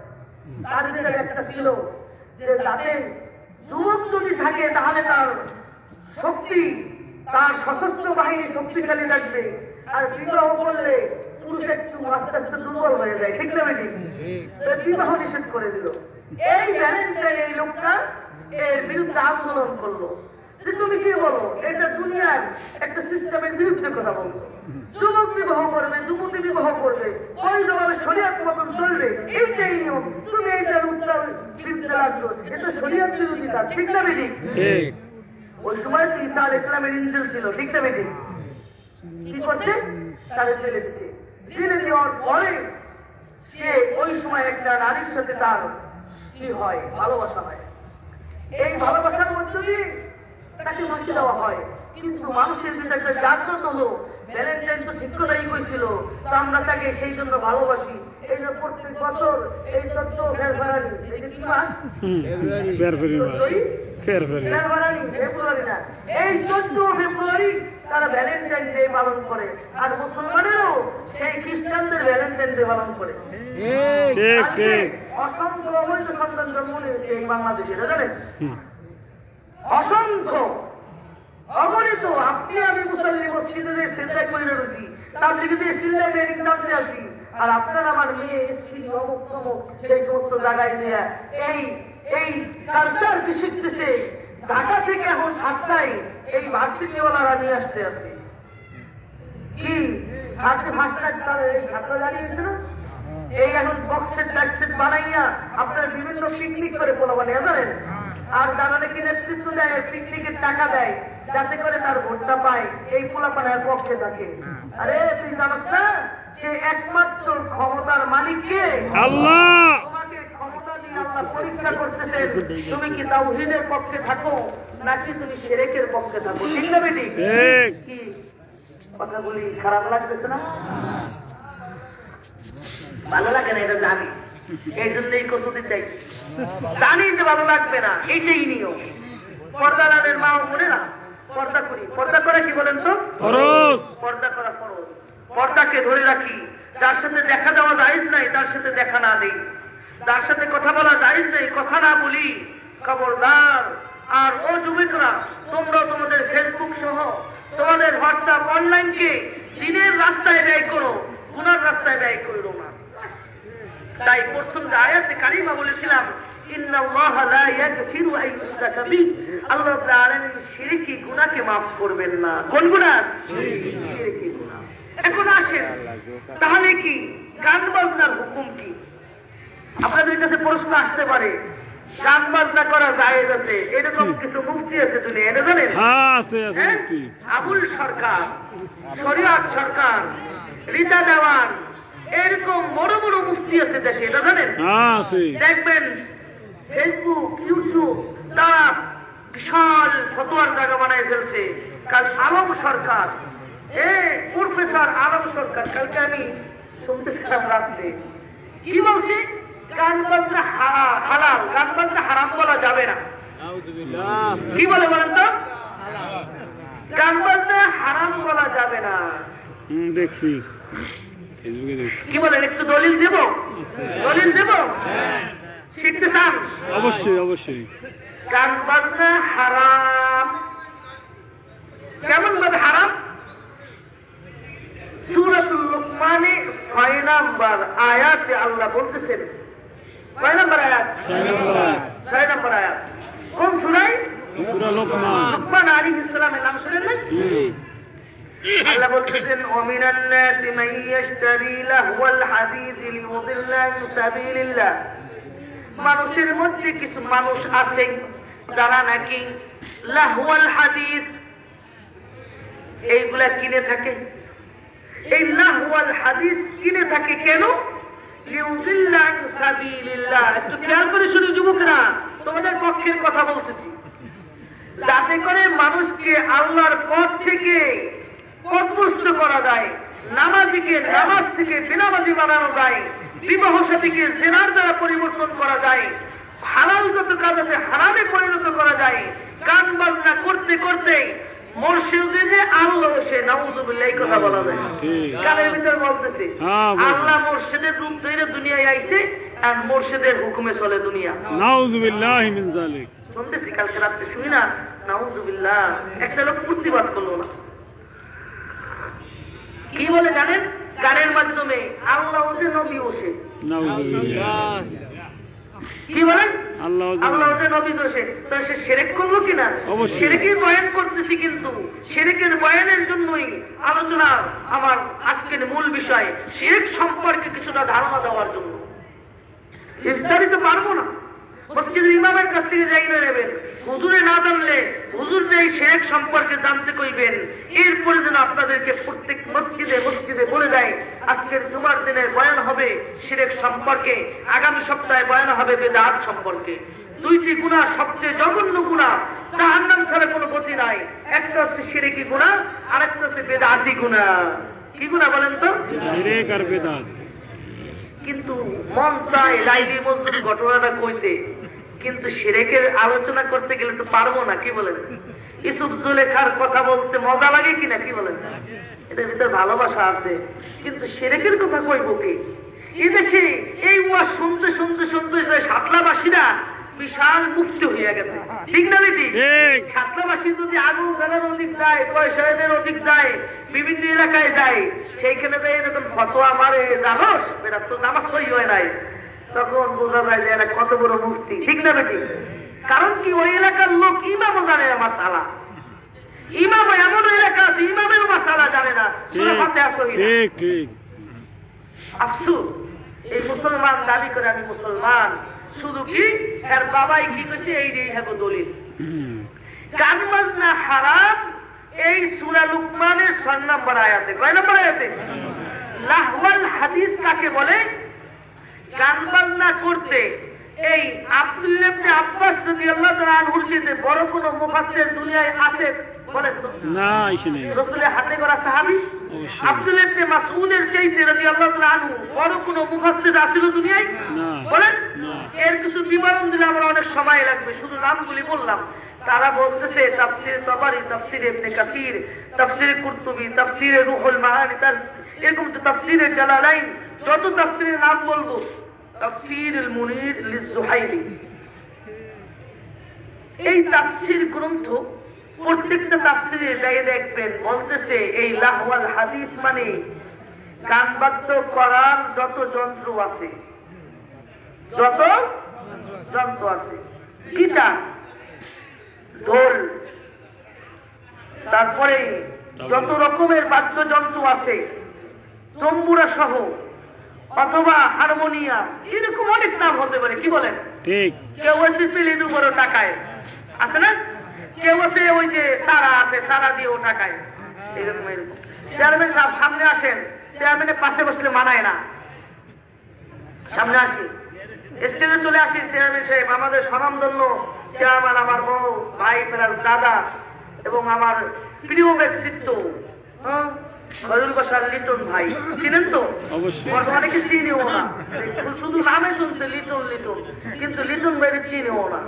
তার ভিতরে একটা ছিল যে যাতে যুবক যদি থাকে তাহলে তার শক্তি, তার সশস্ত্র বাহিনী শক্তিশালী থাকবে, আর বিবাহ করলে পুরুষ একটু আস্তে আস্তে দুর্বল হয়ে যায়। ঠিক না বেটি? বিবাহ নিষেধ করে দিল। এই ভ্যালেন্টাইন এই লোকটা এর বিরুদ্ধে আন্দোলন করলো যে তুমি কি বলো, এটা দুনিয়ার একটা সিস্টেমের বিরুদ্ধে কথা বলছো। যুবক বিবাহ করবে, যুবতী বিবাহ করবে, বৈধভাবে শরীয়ত মতন চলবে, এইটাই নিয়ম। তুমি এইটার উত্তর বিরুদ্ধে লাগছো, এটা শরীয়ত বিরোধী কাজ। ঠিক না বেটি? ঠিক ওই সময় ঈসা আলাইহিস সালামের ইনজিল ছিল। ঠিক না বেটি? কি করছে? তার জেলে দিচ্ছে। জেলে দেওয়ার পরে সে ওই সময় একটা নারীর সাথে তার কি হয়, ভালোবাসা হয়। এই ভালোবাসার মধ্যে দিয়ে তাকে ফাঁসি দেওয়া হয়। কিন্তু মানুষের ভিতরে একটা জাগ্রত হলো, ভ্যালেন্টাইন তো ঠিক কথাই কইছিল, তো আমরা তাকে সেই জন্য ভালোবাসি। এই যে প্রত্যেক বছর এই 14 ফেব্রুয়ারি, এই যে কি মাস? ফেব্রুয়ারি না, এই 14 ফেব্রুয়ারি তারা ভ্যালেন্টাইন ডে পালন করে। আর মুসলমানেরও সেই খ্রিস্টানদের ভ্যালেন্টাইন ডে পালন করে। ঠিক ঠিক অসংখ্য অবৈধ সন্তান জন্ম নিয়েছে এই বাংলাদেশে, জানেন? অসংখ্য অগণিত। আপনি আমি মুসল্লি মসজিদে সেজদা করে রয়েছি, তাবলীগে সিল্লা ট্রেনিং জানতে আসি, আর আপনার আমার মেয়ে অমুক তমুক সেই সমস্ত জায়গায় নিয়ে এই কালচার কি শিখতেছে। ঢাকা থেকে এখন 7টায় এই ভার্সিটিওয়ালারা নিয়ে আসতে আছে। কি আজকে এই ছাত্র জানিয়েছিল, এই এখন বক্সের ট্যাক্সেট বানাইয়া আপনার বিভিন্ন পিকনিক করে পোলাবান জানেন। আর যারা নাকি নেতৃত্ব দেয়, পিকনিকের টাকা দেয় যাতে করে তার ভোটটা পায়, এই পোলাপানের পক্ষে থাকে। আরে তুই জানাস না যে একমাত্র ক্ষমতার মালিক কে? আল্লাহ। তোমাকে ক্ষমতা দিয়ে আল্লাহ পরীক্ষা করতেছেন, তুমি কি তাওহীদের পক্ষে থাকো নাকি তুমি শিরকের পক্ষে থাকো। ঠিক না বেটি? ঠিক কি কথা বলি, খারাপ লাগতেছে না? ভালো লাগে না, এটা জানি, এই জন্যই কসুটি চাই। জানি যে ভালো লাগবে না, এইটাই নিয়ম। পর্দালালের মা বলে না পর্দা করি, পর্দা করা কি বলেন তো? ফরজ। পর্দা করা ফরজ। পর্দাকে ধরে রাখি। যার সাথে দেখা যাওয়া জায়েজ নাই তার সাথে দেখা না দেই, যার সাথে কথা বলা জায়েজ নাই কথা না বলি, খবরদার। আর ও যুবকরা, তোমরা তোমাদের ফেসবুক সহ তোমাদের হোয়াটসঅ্যাপ অনলাইনকে দিনের রাস্তায় ব্যয় করো, গুনার রাস্তায় ব্যয় করো না। তাই প্রথম যে আয়াতে কারিমা বলেছিলাম, ইন্নাল্লাহা লা ইয়াগফিরু আন ইউশরাকা বিহি, আল্লাহ রাব্বুল আলামিন শিরকি গুনাহকে maaf করবেন না। কোন গুনাহ? শিরকি গুনাহ। এখন আসেন, তাহলে কি গান বাজনার হুকুম কি? আপনাদের কাছে প্রশ্ন আসতে পারে, গান বাজনা করা জায়েজ আছে, এরকম কিছু মুফতি আছে দুনিয়া, এটা জানেন? হ্যাঁ আছে আছে হ্যাঁ? মুফতি। আবুল সরকার, শরিয়ত সরকার, রিতা দেওয়ান, এরকম বড় বড় মুফতি আছে দেশে, এটা জানেন? হ্যাঁ আছে। দেখবেন ফেসবুক, ইউটিউব, তারা বিশাল ফতোয়ার জায়গা বানায় ফেলছে। কাল আলম সরকার, প্রফেসর আলম সরকার, কালকে আমি শুনতেছিলাম রাত্রে, কি বলছে গান বাজনা হালাল, গান বাজনা হারাম বলা যাবে না। কি বলে বলেন তো? গান বাজনা হারাম বলা যাবে না। দেখছি, ফেসবুকে দেখছি। কি বলেন? একটু দলিল দেব? দলিল দেব? শিখতে চান? অবশ্যই অবশ্যই। গান বাজনা হারাম। কেমন ভাবে হারাম? সূরাতুল লুকমানে 6 নাম্বার আয়াতে আল্লাহ বলতেছেন, কয় নাম্বার আয়াত? 6 নাম্বার আয়াত। কোন সূরায়? সূরা লোকমান। লুকমান আলাইহিস সালামের নাম শুনেন না? আল্লাহ বলতেছেন, ওমিনান নাসি মান ইয়াশতারি লাহওয়াল হাদিস লিয়ুদিল্লা আন সাবিলিল্লাহ। মানুষের মধ্যে কিছু মানুষ আছে যারা নাকি লাহওয়াল হাদিস এইগুলা কিনে থাকে। এই লাহওয়াল হাদিস কিনে থাকে কেন? লিয়ুদিল্লা আন সাবিলিল্লাহ। একটু খেয়াল করে শুনে যুবকরা, তোমাদের পক্ষের কথা বলতেছি। যাতে করে মানুষকে আল্লাহর পথ থেকে পথভ্রষ্ট করা যায়, নামাজিকে নামাজ থেকে বেনামাজি বানানো যায়, বিবাহ সাথীকে জেনার দ্বারা পরিবর্তন করা যায়, হালাল যত কাজ আছে হারামে পরিণত করা যায়। গান বাজনা করতে করতে মুর্শিদে যে আল্লাহ সে নাউযুবিল্লাহ এই কথা বলা যায়। গানের ভিতর বলতেছে আল্লাহ মুর্শিদের রূপ ধরে দুনিয়ায় আইছে আর মুর্শিদের হুকুমে চলে দুনিয়া। নাউযুবিল্লাহ মিন যালিক। শুনতেছি কালকে রাত্রে, শুনি না? নাউযুবিল্লাহ। একটা লোক প্রতিবাদ করলো না। কি বলে জানেন? গানের মাধ্যমে আল্লাহ যে নবী ওসে। নাউযুবিল্লাহ। কি বলেন? আল্লাহ যে নবী দোষে। তো সে শিরক করলো কিনা? অবশ্যই। শিরকের বয়ান করতেছি, কিন্তু শিরকের বয়ানের জন্যই আলোচনা আমার আজকের মূল বিষয়, শিরক সম্পর্কে কিছুটা ধারণা দেওয়ার জন্য। বিস্তারিত পারবো না, মসজিদের ইমামের কাছ থেকে জায়গা নেবেন। হুজুরে না জানলে হুজুর যে শিরক সম্পর্কে জানতে কইবেন। এরপরে যেন আপনাদেরকে প্রত্যেক মসজিদে মসজিদে বলে দেয় আজকের জুমার দিনে বয়ান হবে শিরক সম্পর্কে, আগামী সপ্তাহে বয়ান হবে বিদআত সম্পর্কে। দুইটি গুনাহ সবচেয়ে জঘন্য গুনাহ, জাহান্নাম ছাড়া কোনো গতি নাই। একটা হচ্ছে শিরকি গুনাহ, আরেকটা হচ্ছে বিদআতি গুনাহ। কি গুনাহ বলেন তো? শিরক আর বিদআত। কিন্তু মন চায় লাইলি মজদুর ঘটনাটা কইতে, কিন্তু শিরকের আলোচনা করতে গেলে তো পারবো না। কি বলেন? ইউসুফ জুলেখার কথা বলতে মজা লাগে কিনা? কি বলেন? এটার ভিতরে ভালোবাসা আছে, কিন্তু শিরকের কথা কইব কি? এই দেশে এই ওয়াজ শুনতে শুনতে শুনতে সাতলাবাসীরা বিশাল মুক্তি হইয়া গেছে। ঠিক না বেটি? সাতলাবাসী যদি আগুন জ্বালার অধিক যায়, পয়সার অধিক যায়, বিভিন্ন এলাকায় যায়, সেইখানে যাই যখন ফতোয়া মারে, জানোস এরা তো নামাজ সই হয় নাই, তখন বোঝা যায় যে এরা কত বড় মুক্তি। ঠিক না বেটি? কারণ কি ওই এলাকার লোক ইমামও জানে না মাসালা। ইমাম এমন এলাকা আছে ইমামের মাসালা জানে না। ঠিক ঠিক। আফসোস, এই মুসলমান দাবি করে আমি মুসলমান, শুধু কি এর বাবাই কি করছে এই যে হ্যাঁ দলিল। গান বাজনা হারাম, এই সূরা লুকমানের 6 নম্বর আয়াতে। কয় নম্বর আয়াতে? লাহওয়াল হাদিস কাকে বলে? গান বাজনা করতে এই আব্দুল্লাহ ইবনে আব্বাস রাদিয়াল্লাহু তাআলা আনহুর চেয়ে বড় কোন মুফাসসির দুনিয়ায় আছে বলেন তো? না, আইছে না। রাসূলের হাতে গড়া সাহাবী আব্দুল্লাহ ইবনে মাসউদের চাইতে রাদিয়াল্লাহু তাআলা আনহু বড় কোন মুফাসসির আছিল দুনিয়ায়? বলেন। এর কিছু বিবরণ দিলে আমার অনেক সময় লাগবে, শুধু নামগুলি বললাম। তারা বলতেছে তাফসীর তাবারি, তাফসীর ইবনে কাসির, তাফসীর কুরতুবী, তাফসীর রুহুল মাআনি, এরকম তো তাফসীর জালালাইন, যত তাফসীরের নাম বলবো, তাফসীর আল মুনির লিজ-জুহাইরি। এই তাফসীর গ্রন্থ প্রত্যেকটা তাফসীরে যাই দেখবেন বলতেছে এই লাহওয়াল হাদিস মানে গান বাদ্য করার যত যন্ত্র আছে, যত যন্ত্র আছে, গিটার, ঢোল, তারপরে যত রকমের বাদ্যযন্ত্র আছে, তম্বুরা সহ, অথবা হারমোনিয়াম, এরকম অনেক নাম হতে পারে। কি বলেন? ঠিক। কেউ আছে পিলির উপরও টাকায়, আছে না? কেউ আছে ওই যে সারা আছে, সারা দিয়েও টাকায়। এরকম এরকম। চেয়ারম্যান সাহেব সামনে আসেন, চেয়ারম্যানের পাশে বসলে মানায় না, সামনে আসি, স্টেজে চলে আসি। চেয়ারম্যান সাহেব আমাদের স্বনামধন্য চেয়ারম্যান, আমার বড় ভাই, দাদা এবং আমার প্রিয় ব্যক্তিত্ব, খয়রুল বাসার লিটন ভাই চিনেন তো? অবশ্যই। অনেকে চিনেও না, শুধু নামে শুনছে লিটন লিটন, কিন্তু লিটন ভাইকে চিনেও না।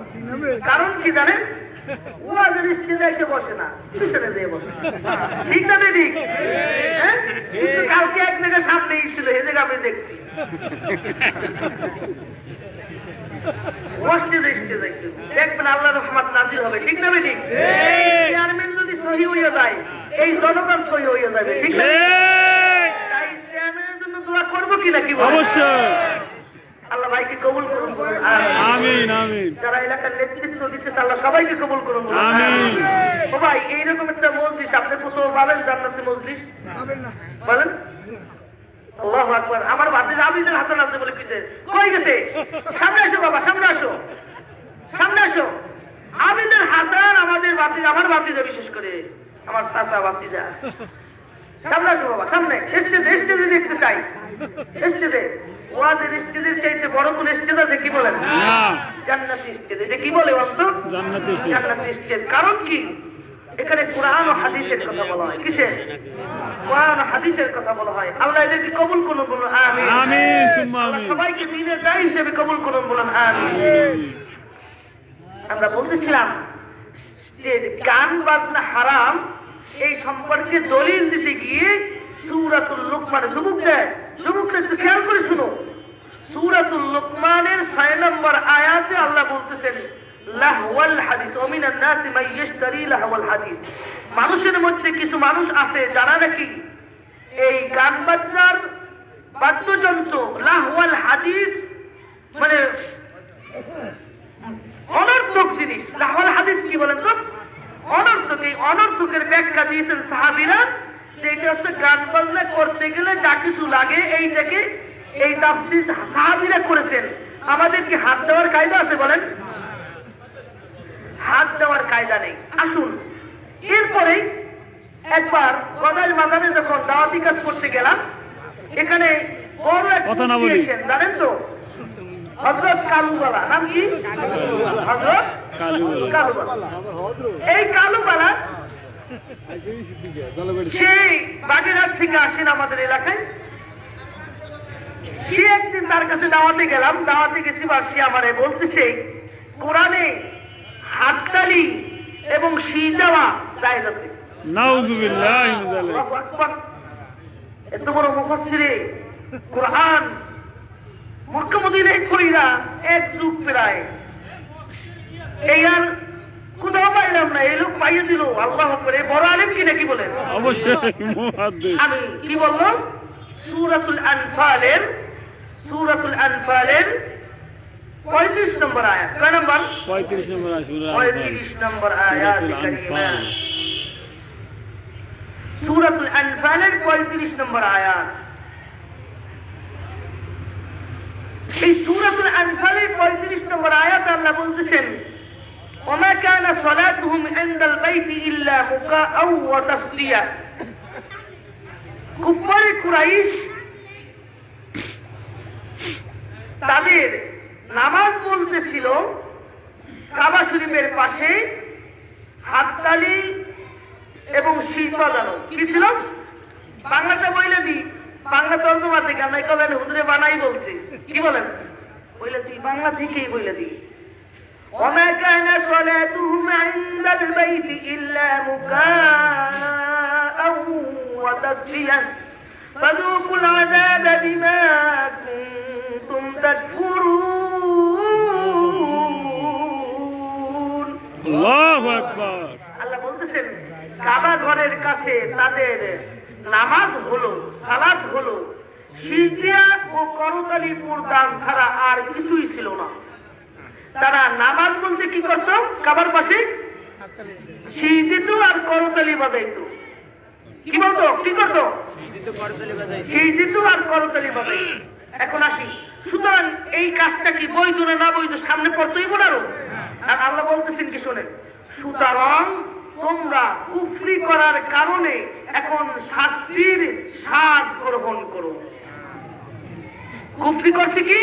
কারণ কি জানেন? ওয়াজের স্টেজে এসে বসে না, পিছনে দিয়ে বসে। ঠিক না ঠিক? হ্যাঁ, কিন্তু কালকে এক জায়গায় সামনেই ছিল, এ জায়গা আমি দেখছি। দেখবেন আল্লাহ রহমত নাজিল হবে। ঠিক না ঠিক? চেয়ারম্যান যদি সহি হইয়া যায়, এই জনগণ সহি হইয়া যাবে। ঠিক না? তাই চেয়ারম্যানের জন্য দোয়া করবো কিনা কি বলেন? অবশ্যই। আল্লাহ ভাইকে কবুল করুন। আমিন আমিন। যারা এলাকার নেতৃত্ব দিচ্ছে আল্লাহ সবাইকে কবুল করুন। আমিন। ও ভাই এইরকম একটা মজলিস আপনি কোথাও পাবেন? জান্নাতি মজলিস বলেন। আল্লাহু আকবার। আমার ভাতিজা আবিদুল হাসান আছে বলে পিছে কই গেছে? সামনে আসো বাবা, সামনে আসো, সামনে আসো। আবিদুল হাসান আমাদের ভাতিজা, আমার ভাতিজা, বিশেষ করে আমার চাচা ভাতিজা। সামনে আসো বাবা, সামনে। স্টেজে দেখতে চাই, স্টেজে। ওয়াজের স্টেজের চাইতে বড় কোন স্টেজ আছে কি বলেন? জান্নাতি স্টেজ। এটা কি বলে অন্ত? জান্নাতি স্টেজ। জান্নাতি স্টেজ। কারণ কি? এখানে কোরআন ও হাদিসের কথা বলা হয়। কিসের? কোরআন ও হাদিসের কথা বলা হয়। আল্লাহ এদেরকে কবুল করুন, বলুন আমিন। আমিন সুম্মা আল্লাহ আমিন। সবাইকে দ্বীনের দায়ী হিসেবে কবুল করুন, বলুন আমিন। আমরা বলতেছিলাম যে গান বাজনা হারাম, এই সম্পর্কে দলিল দিতে গিয়ে সূরাতুল লুকমান, যুবকরা একটু খেয়াল করে শুনো। সূরাতুল লুকমানের 6 নম্বর আয়াতে আল্লাহ বলতেছেন লাহওয়াল হাদিস ওয়া মিনান নাসি মান ইশতারি লাহওয়াল হাদিস। মানুষের মধ্যে কিছু মানুষ আছে যারা নাকি এই গান বাজনার বাদ্যযন্ত্র লাহওয়াল হাদিস মানে অনর্থক জিনিস। লাহওয়াল হাদিস কি বলেন তো? অনর্থক। এই অনর্থকের ব্যাখ্যা দিয়েছেন সাহাবীরা যে এটা হচ্ছে গান বাজনা করতে গেলে যা কিছু লাগে এইটাকে, এই তাফসীর সাহাবীরা করেছেন। আমাদের কি হাত দেওয়ার কায়দা আছে বলেন? হাত দেওয়ার কায়দা নেই। আসুন, এরপরে একবার গদাইল মাদানে যখন দাওয়াতি কাজ করতে গেলাম, এখানে বড় এক কথা না মুফতি বলি। এসেছেন, জানেন তো? হযরত কালুবালা। নাম কি? হযরত কালুবালা। এই কালুবালা সেই বাগেরহাট থেকে আসেন আমাদের এলাকায়। সে একদিন তার কাছে দাওয়াতে গেলাম, দাওয়াতে গেছি বা সে আমারে বলতেছে কোরআনে হাততালি এবং সিজদা জায়েজ আছে। নাউযুবিল্লাহি মিন যালিক। আল্লাহু আকবার। এত বড় মুফাসসিরে কোরআন মক্কা মদিনায় পড়িরা এক যুগ প্রায়, এই আর কোথাও পাইলাম না। এই লোক পাইয়ে দিল। আল্লাহু আকবার। এই বড় আলেম কি নাকি বলেন? অবশ্যই মুহাদ্দিস। আমি কি বললাম? সূরাতুল আনফালের 35 নম্বর আয়াত। কয় নম্বর? 35 নম্বর সূরা 35 নম্বর আয়াত কারিমা। সূরাতুল আনফালের 35 নম্বর আয়াত। এই সূরাতুল আনফালের 35 নম্বর আয়াত আল্লাহ বলতেছেন ওমা কানা সালাতুহুম ইনদাল বাইতি ইল্লা মুকাআ ওয়া তাসদিয়া। কুফারে কুরাইশ তাদের নামাজ বলতেছিল কাবা শরীফের পাশে হাততালি এবং সিজদা জানো। কি ছিল? বাংলাতে বইলে দি, বাংলা তর্জমা থেকে আমরা কবেন হুজুরে বানাই বলছে। কি বলেন? বইলে দি, বাংলা থেকেই বইলে দি। ওমা কানা সালাতুহুম ইনদাল বাইতি ইল্লা মুকাআ ওয়া তাসদিয়া ফাযুকুল আযাবা বিমা কুনতুম তাকফুরুন। আল্লাহু আকবার। আল্লাহ বলতেছেন কাবা ঘরের কাছে তাদের নামাজ হলো, সালাত হলো সিজদা ও করতালি প্রদান ছাড়া আর কিছুই ছিল না। তারা নামাজ বলতে কি করতো? কাবার পাশে সিজদা আর করতালি বাজাইতো। কি বলতো? কি করতো? সিজদা আর করতালি বাজাইতো। এখন আসি, সুতরাং এই কাজটা কি বৈধ না না বৈধ? সামনে পড়তেই বলারো। আর আল্লাহ বলতেছেন কি শোনেন, সুতরাং তোমরা কুফরি করার কারণে এখন শাস্তির স্বাদ গ্রহণ করো। কুফরি করছে কি?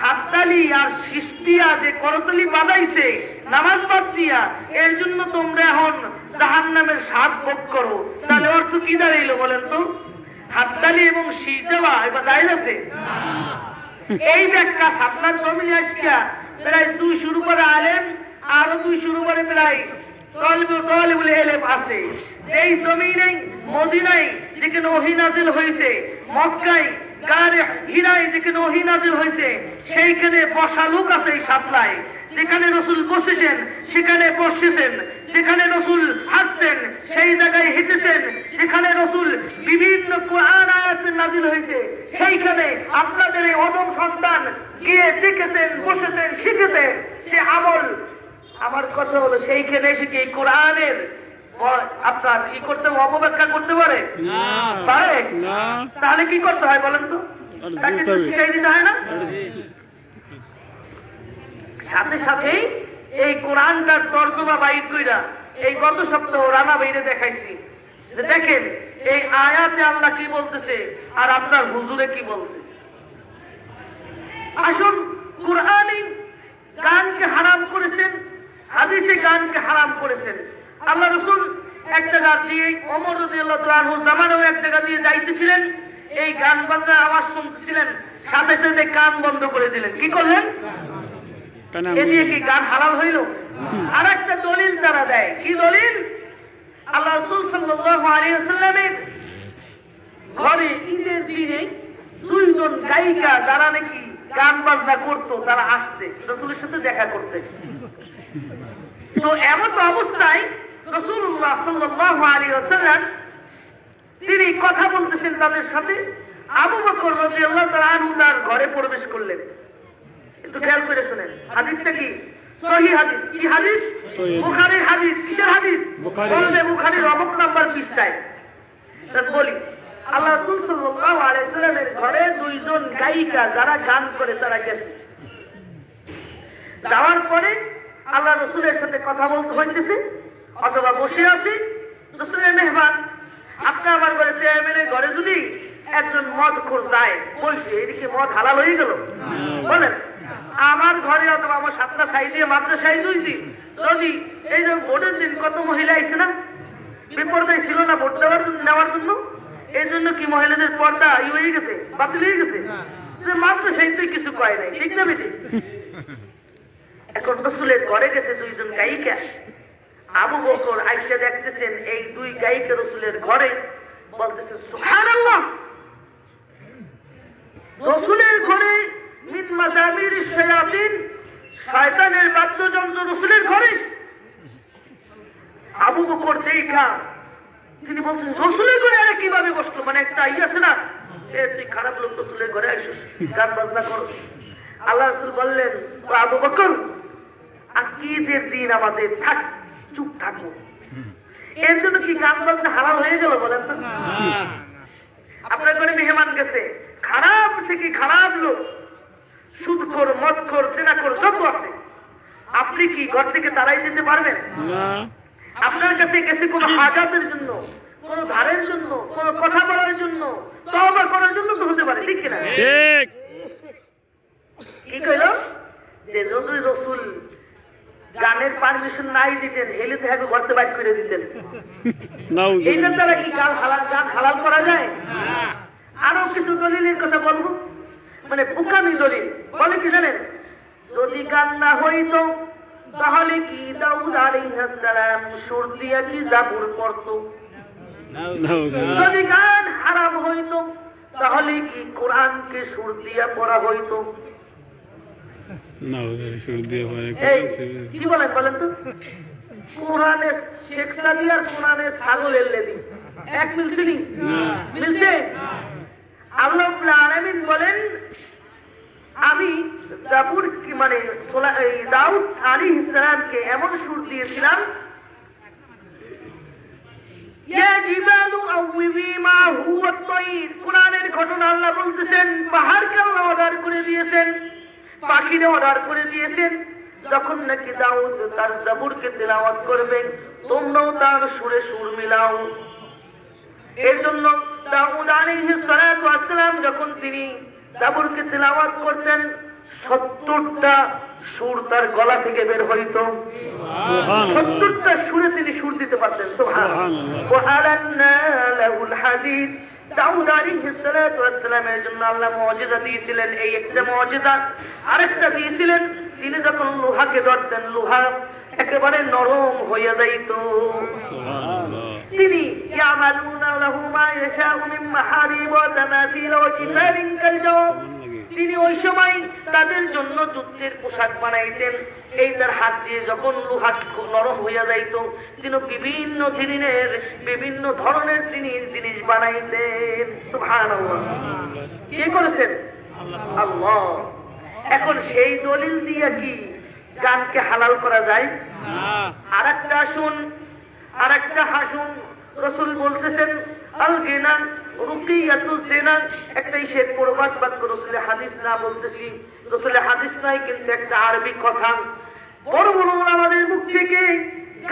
হাততালি আর সিজদা যে করতালি বাজাইছে নামাজ বাদ দিয়া, এর জন্য তোমরা এখন জাহান্নামের স্বাদ ভোগ করো। তাহলে অর্থ কি দাঁড়াইলো বলেন তো? হাততালি এবং শীত দেওয়া এবার জায়েজ আছে? এই ব্যাখ্যা আপনার জমি আজকে প্রায় 200 উপরে আলেম, আরো 200 উপরে প্রায় তলবুল ইলম আছে। এই জমিনে মদিনায় যেখানে ওহী নাযিল হইছে, মক্কায় গারে হিরায় যেখানে ওহী নাযিল হইছে, সেইখানে বসা লোক আছে এই সাতলায়। যেখানে রাসূল বসেছেন সেখানে বসেছেন, যেখানে রাসূল হাঁটতেন সেই জায়গায় হেঁটেছেন, যেখানে রাসূল বিভিন্ন কোরআন আয়াত নাযিল হয়েছে সেইখানে আপনাদের এই অদম সন্তান গিয়ে দেখেছেন, বসেছেন, শিখেছেন। সে আমল, আমার কথা হলো সেইখানে এসে কি কোরআনের আপনার কি করতে অপব্যাখ্যা করতে পারে? পারে? তাহলে কি করতে হয় বলেন তো? তাকে তো শিখাই দিতে হয় না? সাথে সাথেই এই কোরআনটার তর্জমা বাইর কইরা এই গত সপ্তাহ রানা বাইরে দেখাইছি যে দেখেন এই আয়াতে আল্লাহ কি বলতেছে আর আপনার হুজুরে কি বলছে। আসুন, কোরআনে গানকে হারাম করেছেন, হাদিসে গানকে হারাম করেছেন। আল্লাহ রাসূল এক জায়গা দিয়ে ওমর রাদিয়াল্লাহু তাআলা আনহুর জামানায় এক জায়গা দিয়ে যাইতেছিলেন, এই গান বাজনার আওয়াজ শুনতেছিলেন, সাথে সাথে কান বন্ধ করে দিলেন। কি করলেন? এ দিয়ে কি গান হালাল হইল? আর একটা দলিল তারা দেয়। কি দলিল? আল্লাহ রাসূল সাল্লাল্লাহু আলাইহি ওয়াসাল্লামের ঘরে ঈদের দিনে 2 জন গায়িকা যারা নাকি গান বাজনা করতো তারা আসছে রাসূলের সাথে দেখা করতে। তো এমন অবস্থায় রাসূলুল্লাহ সাল্লাল্লাহু আলাইহি ওয়াসাল্লাম তিনি কথা বলতেছেন তাদের সাথে। আবু বকর রাদিয়াল্লাহু তাআলা আনহু তার ঘরে প্রবেশ করলেন। একটু খেয়াল করে শুনেন, হাদিসটা কি সহিহ হাদিস। কি হাদিস? বুখারীর হাদিস। কিসের হাদিস? বলবে বুখারীর অমুক নাম্বার পৃষ্ঠায়। বলি, আল্লাহ রাসূল সাল্লাল্লাহু আলাইহি ওয়াসাল্লামের ঘরে 2 জন গায়িকা যারা গান করে তারা গেছে। যাওয়ার পরে আল্লাহ রাসূলের সাথে কথা বলতে হইতেছে অথবা বসে আছে। রাসূলের মেহমান, আপনি আমার ঘরে চেয়ারম্যানের ঘরে যদি একজন মদখোর যায় বলছে, এদিকে মদ হালাল হয়ে গেল? বলেন, আমার ঘরে অথবা আমার 7টা ছাই দিয়ে মাদ্রাসায় দুইছি, যদি এই যে ভোটের দিন কত মহিলা আইছে না, বিপর্যয় ছিল না ভোট নেওয়ার জন্য, এই জন্য কি মহিলাদের পর্দা হয়ে গেছে, বাতিল হয়ে গেছে? মাদ্রাসায় তো কিছু কয় নাই, ঠিক না বেশি? এখন রাসূলের ঘরে গেছে 2 জন গায়িকা। আবু বকর আয়েশা দেখতেছেন এই 2 গায়িকা রাসূলের ঘরে, বলতেছেন সুবহানাল্লাহ, রাসূলের ঘরে মিন মাজামিরিশ শায়াতিন, শয়তানের বাদ্যযন্ত্র রাসূলের ঘরে। আবু বকর দেখা তিনি বলছেন রাসূলের ঘরে আর কিভাবে বসলো? মানে একটা আছে না, তুই খারাপ লোক, রাসূলের ঘরে আইছিস, গান বাজনা করো। আল্লাহ রাসূল বললেন, আবু বকর আজকে ঈদের দিন আমাদের, থাক, চুপ থাকো। এর জন্য কি গান বাজনা হালাল হয়ে গেল বলেন তো? আপনার ঘরে মেহমান গেছে, খারাপ থেকে খারাপ লোক, সুদখোর, মদখোর, জেনাখোর যত আছে, আপনি কি ঘর থেকে তাড়াই দিতে পারবেন? আপনার কাছে গেছে কোনো হাজাতের জন্য, কোনো ধারের জন্য, কোনো কথা বলার জন্য, তওবা করার জন্য তো হতে পারে, ঠিক কিনা? কি কইল? যে যদি রাসূল গানের পারমিশন নাই দিতেন, হেলে তো ঘর থেকে বাইর করে দিতেন। এইটার দ্বারা কি গান হালাল করা যায়? আরো কিছু দলিলের কথা বলবো, মানে বোকামি দলিল। বলে কি জানেন? যদি গান না হইতো তাহলে কি দাউদ আলাইহিস সালাম সুর দিয়া কি জাবুর পড়তো? যদি গান হারাম হইতো তাহলে কি কোরআনকে সুর দিয়া পড়া হইতো? কি বলেন বলেন তো? কোরআনে শেখ সাদি আর কোরআনে ছাগলের লেদি এক মিলছে নি? মিলছে? আল্লাহ রাব্বুল আলামিন বলেন, আমি জাবুর কি মানে দাউদ আলাইহিস সালামকে এমন সুর দিয়েছিলাম, ইয়া জিবালু আউবি মা হুয়া তাইর। কোরআনের ঘটনা আল্লাহ বলতেছেন, পাহাড়কে আল্লাহ অর্ডার করে দিয়েছেন, পাখিরে অর্ডার করে দিয়েছেন, যখন নাকি দাউদ তার জাবুরকে তেলাওয়াত করবে তোমরাও তার সুরে সুর মিলাও। এর জন্য দাউদ আলাইহিস সালাতু ওয়াস সালাম যখন তিনি জাবুরকে তেলাওয়াত করতেন 70টা সুর তার গলা থেকে বের হইতো। 70টা সুরে তিনি সুর দিতে পারতেন। সুবহানাল্লাহ। ওয়া আলান্না লাহুল হাদিদ, দাউদ আলাইহিস সালাতু ওয়াস সালামের জন্য আল্লাহ মুজিজা দিয়েছিলেন, এই একটা মুজিজা। আরেকটা দিয়েছিলেন, তিনি যখন লোহাকে ধরতেন লোহা একেবারে নরম হয়ে যাইত। তিনি ইয়ামালুনা লাহু মা ইয়াশাউ মিন মাহারিব ওয়া তামাসিল ওয়া জিফারিন কাল জাওব, তিনি ওই সময় তাদের জন্য যুদ্ধের পোশাক বানাইতেন। এই তার হাত দিয়ে যখন লোহা নরম হইয়া যাইত, তিনি বিভিন্ন ধরনের জিনিস বানাইতেন। সুবহানাল্লাহ। কে করেছেন? আল্লাহ। এখন সেই দলিল দিয়ে কি গানকে হালাল করা যায়? আরেকটা হাসুন। রাসূল বলতেছেন আল গিনা রুকিয়াতুজ জিনা, একটা শের প্রবাদ বাক্য, রাসূলের হাদিস না বলতেছি, রাসূলের হাদিস নাই কিন্তু একটা আরবি কথা। বড় বড় আমাদের মুখ থেকে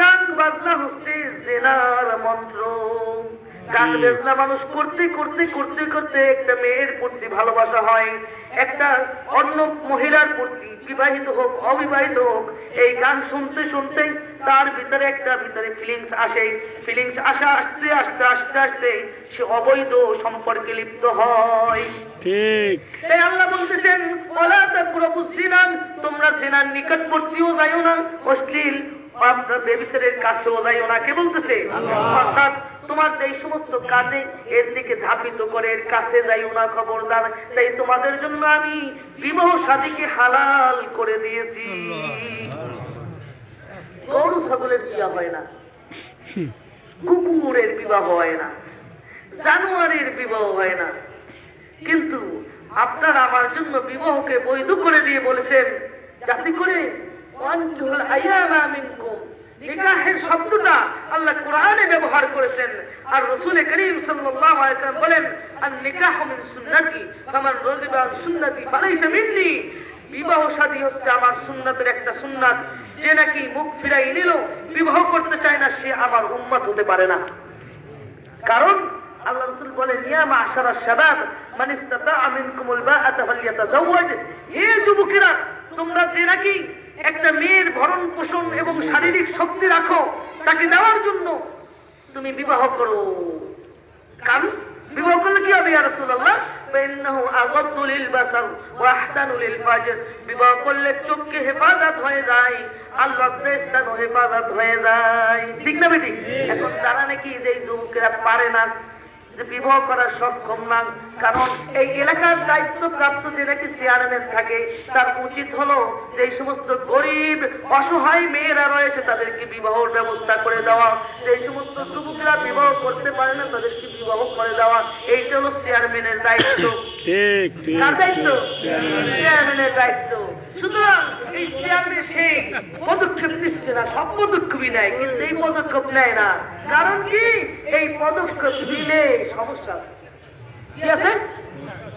গান বাজনা হচ্ছে জিনার মন্ত্র। গান বাজনা মানুষ করতে করতে করতে করতে একটা মেয়ের প্রতি ভালোবাসা হয়, একটা অন্য মহিলার প্রতি, বিবাহিত হোক অবিবাহিত হোক, এই গান শুনতে শুনতে তার ভিতরে ফিলিংস আসে। ফিলিংস আস্তে আস্তে আস্তে আস্তে সে অবৈধ সম্পর্কে লিপ্ত হয়। ঠিক। তাই আল্লাহ বলতেছেন ওয়ালা তাকরাবুজ জিনা, তোমরা জিনার নিকটবর্তীও যাইও না, অশ্লীল আপনার ব্যভিচারের কাছেও যাইও না। কে বলতেছে? অর্থাৎ তোমার এই সমস্ত কাজে এর দিকে ধাপিত করে এর কাছে যাইও না, খবরদার। তাই তোমাদের জন্য আমি বিবাহ শাদীকে হালাল করে দিয়েছি। গরু ছাগলের বিবাহ হয় না, কুকুরের বিবাহ হয় না, জানোয়ারের বিবাহ হয় না, কিন্তু আপনার আমার জন্য বিবাহকে বৈধ করে দিয়ে বলেছেন যাতে করে ওয়ানকিহুল আয়ামা মিনকুম, নিকাহের শব্দটা আল্লাহ কোরআনে ব্যবহার করেছেন। আর রাসূল করিম সাল্লাল্লাহু আলাইহি ওয়াসাল্লাম বলেন আন নিকাহু মিন সুন্নতি ফামান রাগিবা আন সুন্নতি ফালাইসা মিন্নি, বিবাহ শাদী হচ্ছে আমার সুন্নাতের একটা সুন্নাত। যে নাকি মুখ ফিরাই নিল, বিবাহ করতে চায় না, সে আমার উম্মত হতে পারে না। কারণ আল্লাহ রাসূল বলেন ইয়া মা'শারাশ শাবাব মান ইসতাতা'a মিনকুমুল বা'আতা ফালইয়াতাযাওয়াজ, হে যুবকেরা, তোমরা যে নাকি একটা মেয়ের ভরণ পোষণ এবং শারীরিক শক্তি রাখো, তাকে দেওয়ার জন্য তুমি বিবাহ করো। কারণ বিবাহ করলে কি হবে ইয়া রাসূলুল্লাহ? ফাইন্নাহু আগাদ্দু লিল বাসার ওয়া আহসানু লিল ফাজর, বিবাহ করলে চোখকে হেফাজত হয়ে যায়, আল্লাহর স্থান হেফাজত হয়ে যায়। ঠিক না বেটি? এখন তারা নাকি যে যুবকেরা পারে না, যে বিবাহ করার সক্ষম না, কারণ এই এলাকার দায়িত্বপ্রাপ্ত যে নাকি চেয়ারম্যান থাকে, তার উচিত হলো যে এই সমস্ত গরিব অসহায় মেয়েরা রয়েছে তাদেরকে বিবাহের ব্যবস্থা করে দেওয়া, যে সমস্ত যুবকরা বিবাহ করতে পারে না তাদেরকে বিবাহ করে দেওয়া। এইটা হলো চেয়ারম্যানের দায়িত্ব। ঠিক ঠিক। কার দায়িত্ব? চেয়ারম্যানের দায়িত্ব। সুতরাং এই চেয়ারম্যান সেই পদক্ষেপ নিচ্ছে না, সব পদক্ষেপই নেয়, কিন্তু এই পদক্ষেপ নেয় না। কারণ কি? এই পদক্ষেপ নিলে সমস্যা আছে। কি আছে?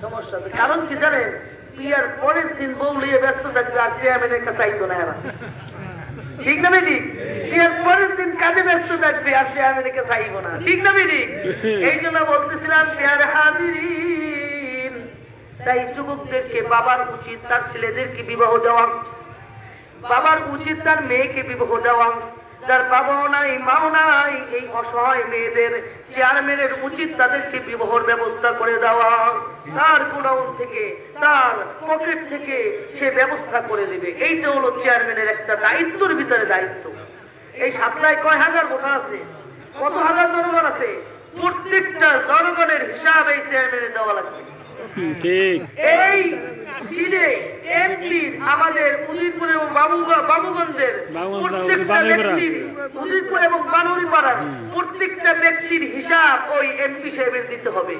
সমস্যা আছে। কারণ কি জানেন? বিয়ার পরের দিন বউ নিয়ে ব্যস্ত থাকবে, আর চেয়ারম্যানের কাছে চাইতো না এরা। ঠিক না বেদি? বিয়ার পরের দিন কাজে ব্যস্ত থাকবে, আর চেয়ারম্যানের কাছে চাইব না। ঠিক না বেদি? এই জন্য বলতেছিলাম বিয়ার হাজিরিন, তাই যুবকদেরকে বাবার উচিত তার ছেলেদেরকে বিবাহ দেওয়া, বাবার উচিত তার মেয়েকে বিবাহ দেওয়া। যার বাবাও নাই মাও নাই, এই অসহায় মেয়েদের চেয়ারম্যানের উচিত তাদেরকে বিবাহের ব্যবস্থা করে দেওয়া। তার গোডাউন থেকে, তার পকেট থেকে সে ব্যবস্থা করে দিবে। এইটা হলো চেয়ারম্যানের একটা দায়িত্বের ভিতরে দায়িত্ব। এই সাতটায় কয় হাজার ভোটার আছে, কত হাজার জনগণ আছে, প্রত্যেকটা জনগণের হিসাব এই চেয়ারম্যানের দেওয়া লাগবে। ঠিক। এই সিনে এমপি আমাদের উজিরপুর এবং বাবুগঞ্জের প্রত্যেকটা ব্যক্তির, উজিরপুর এবং বানুরিপাড়ার প্রত্যেকটা ব্যক্তির হিসাব ওই এমপি সাহেবের দিতে হবে।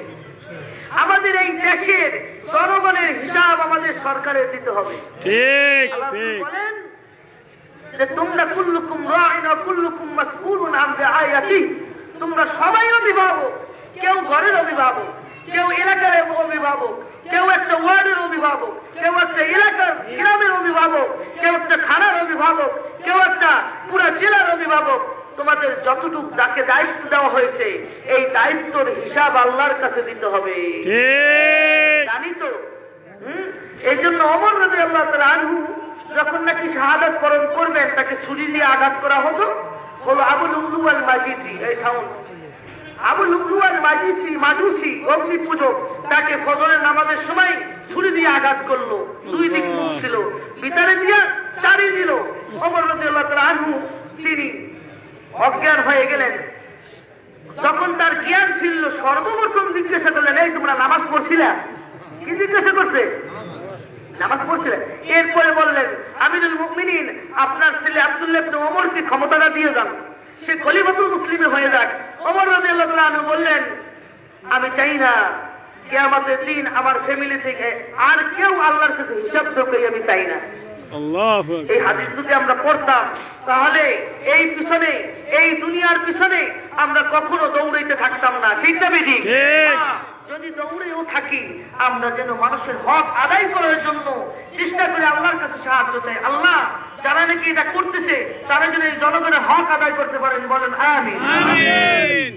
আমাদের এই দেশের জনগণের হিসাব আমাদের সরকারের দিতে হবে। ঠিক আল্লাহ ঠিক। বলেন যে তোমরা কুল্লুকুম রাইন ওয়া কুল্লুকুম মাসউলুন আন রাইয়াতি, তোমরা সবাই অভিভাবক, কেউ ঘরের অভিভাবক, কেউ এলাকার অভিভাবক, কেউ একটা ওয়ার্ডের অভিভাবক, কেউ একটা এলাকার গ্রামের অভিভাবক, কেউ একটা থানার অভিভাবক, কেউ একটা পুরা জেলার অভিভাবক। তোমাদের যতটুকু যাকে দায়িত্ব দেওয়া হয়েছে, এই দায়িত্বের হিসাব আল্লাহর কাছে দিতে হবে। জানি তো। এই জন্য ওমর রাদিয়াল্লাহু তাআলা আনহু যখন নাকি শাহাদাত বরণ করবেন, তাকে ছুরি দিয়ে আঘাত করা হতো, হলো আবুল উলু আল মাজিদি। এই সাউন্ড আবু লুলুয়াল মাজুসি অগ্নি পূজক তাকে ফজরের নামাজের সময় ছুরি দিয়ে আঘাত করলো, 2 দিক মুখ ছিল, ভিতরে দিয়া চারি দিল। ওমর রাদিয়াল্লাহু তাআলা আনহু তিনি অজ্ঞান হয়ে গেলেন। যখন তার জ্ঞান ফিরল, সর্বপ্রথম জিজ্ঞাসা করলেন, এই তোমরা নামাজ পড়ছিলা? কি জিজ্ঞাসা করছে? নামাজ পড়ছিলেন? এরপরে বললেন, আমিরুল মুমিনিন, আপনার ছেলে আব্দুল্লাহ ইবনে ওমরকে ক্ষমতাটা দিয়ে যান, সে খলিফাতুল মুসলিমিন হয়ে যাক। ওমর রাদিয়াল্লাহু তাআলা আনহু বললেন, আমি চাই না কিয়ামতের দিন আমার ফ্যামিলি থেকে আর কেউ আল্লাহর কাছে হিসাব দেবে, আমি চাই না। আল্লাহু আকবার। এই হাদিস যদি আমরা পড়তাম তাহলে এই পিছনে, এই দুনিয়ার পিছনে আমরা কখনো দৌড়াইতে থাকতাম না, ঠিক না বেটি? ঠিক। যদি দৌড়েও থাকি, আমরা যেন মানুষের হক আদায় করার জন্য চেষ্টা করে আল্লাহর কাছে সাহায্য চাই। আল্লাহ যারা নাকি এটা করতেছে তারা যেন এই জনগণের হক আদায় করতে পারেন, বলেন আমিন। আমিন।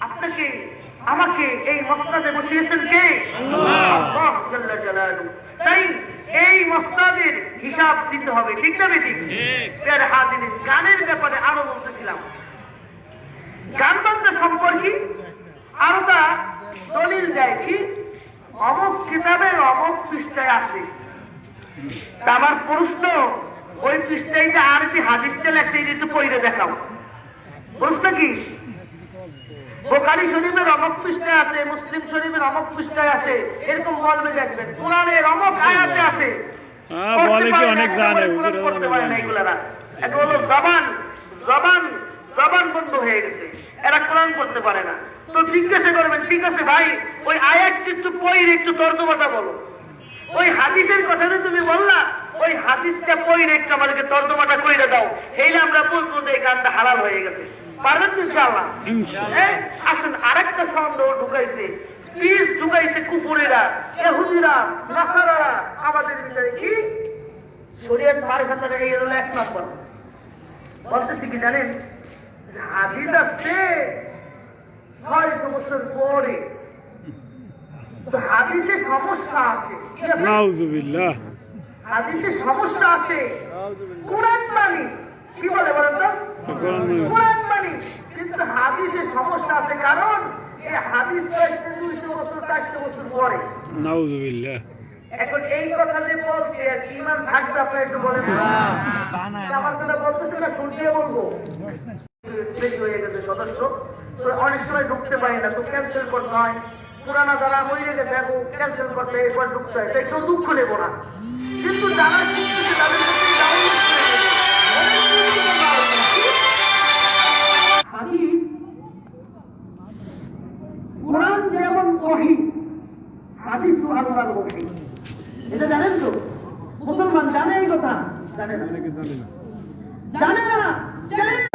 আপনাকে আমাকে এই মসনাদে বসিয়েছেন কে? আল্লাহ জাল্লা জালালু। তাই এই মসনাদের হিসাব দিতে হবে, ঠিক না বেটি? প্রিয় হাজিরিন, গানের ব্যাপারে আরো বলতেছিলাম, গান বাজনা সম্পর্কে আরো তা দলিল দেয় কি, অমুক কিতাবের অমুক পৃষ্ঠায় আছে। তা আমার প্রশ্ন, ওই পৃষ্ঠায় যে আরবি হাদিসটা লেখছে, একটু পড়ে দেখাও। প্রশ্ন কি? বুখারী শরীফের অমুক পৃষ্ঠায় আছে, মুসলিম শরীফের অমুক পৃষ্ঠায় আছে, এরকম বলবে দেখবেন। কোরআনের অমুক আয়াতে আছে। বলে কি অনেক জানে, কোরআন পড়তে পারে না এগুলারা। এটা হলো জবান জবান জবান বন্ধ হয়ে গেছে, এরা কোরআন পড়তে পারে না। তো জিজ্ঞাসা করবেন, ঠিক আছে ভাই, ওই আয়াতটি একটু পড়ে একটু তর্জমাটা বলো। ওই হাদিসের কথা যে তুমি বললা, ওই হাদিসটা পড়ে একটু আমাদেরকে তর্জমাটা কইরা দাও, হেলে আমরা বলবো যে এই গানটা হালাল হয়ে গেছে। পারবেন তো ইনশাআল্লাহ? হ্যাঁ, আসুন। আরেকটা সন্দেহ ঢুকাইছে, পীর ঢুকাইছে কুপুরেরা, ইহুদিরা, নাসারারা আমাদের ভিতরে। কি শরীয়ত মারিফাতের এই হলো 1 নম্বর। বলতেছি কি জানেন, হাদিস আছে 600 বছর পরে, তো হাদিসে সমস্যা আছে। নাউযুবিল্লাহ। হাদিসে সমস্যা আছে। কোরআন মানি, কি বলে বলেন তো? কোরআন মানি, কিন্তু হাদিসে সমস্যা আছে, কারণ এই হাদিস তো 200 বছর 400 বছর পরে। নাউযুবিল্লাহ। এখন এই কথা যে বলছে, আর ঈমান থাকবে আপনারা একটু বলেন। আমার কথা বলতেছে না, শুনতে বলবো। বেশি হয়ে গেছে সদস্য, তো অনেক সময় ঢুকতে পারে না, তো ক্যান্সেল করতে হয়। পুরানা যারা হয়ে গেছে দেখো, ক্যান্সেল করতে এরপর ঢুকতে হয়, তাই কেউ দুঃখ নেব না। কিন্তু যারা শিখতেছে তাদের কাছে ডাউনলোড করে নেবে। হাদিস, কোরআন যেমন ওহী, হাদিস তো আল্লাহর ওহী। এটা জানেন তো? মুসলমান জানে এই কথা? জানে না, জানে না।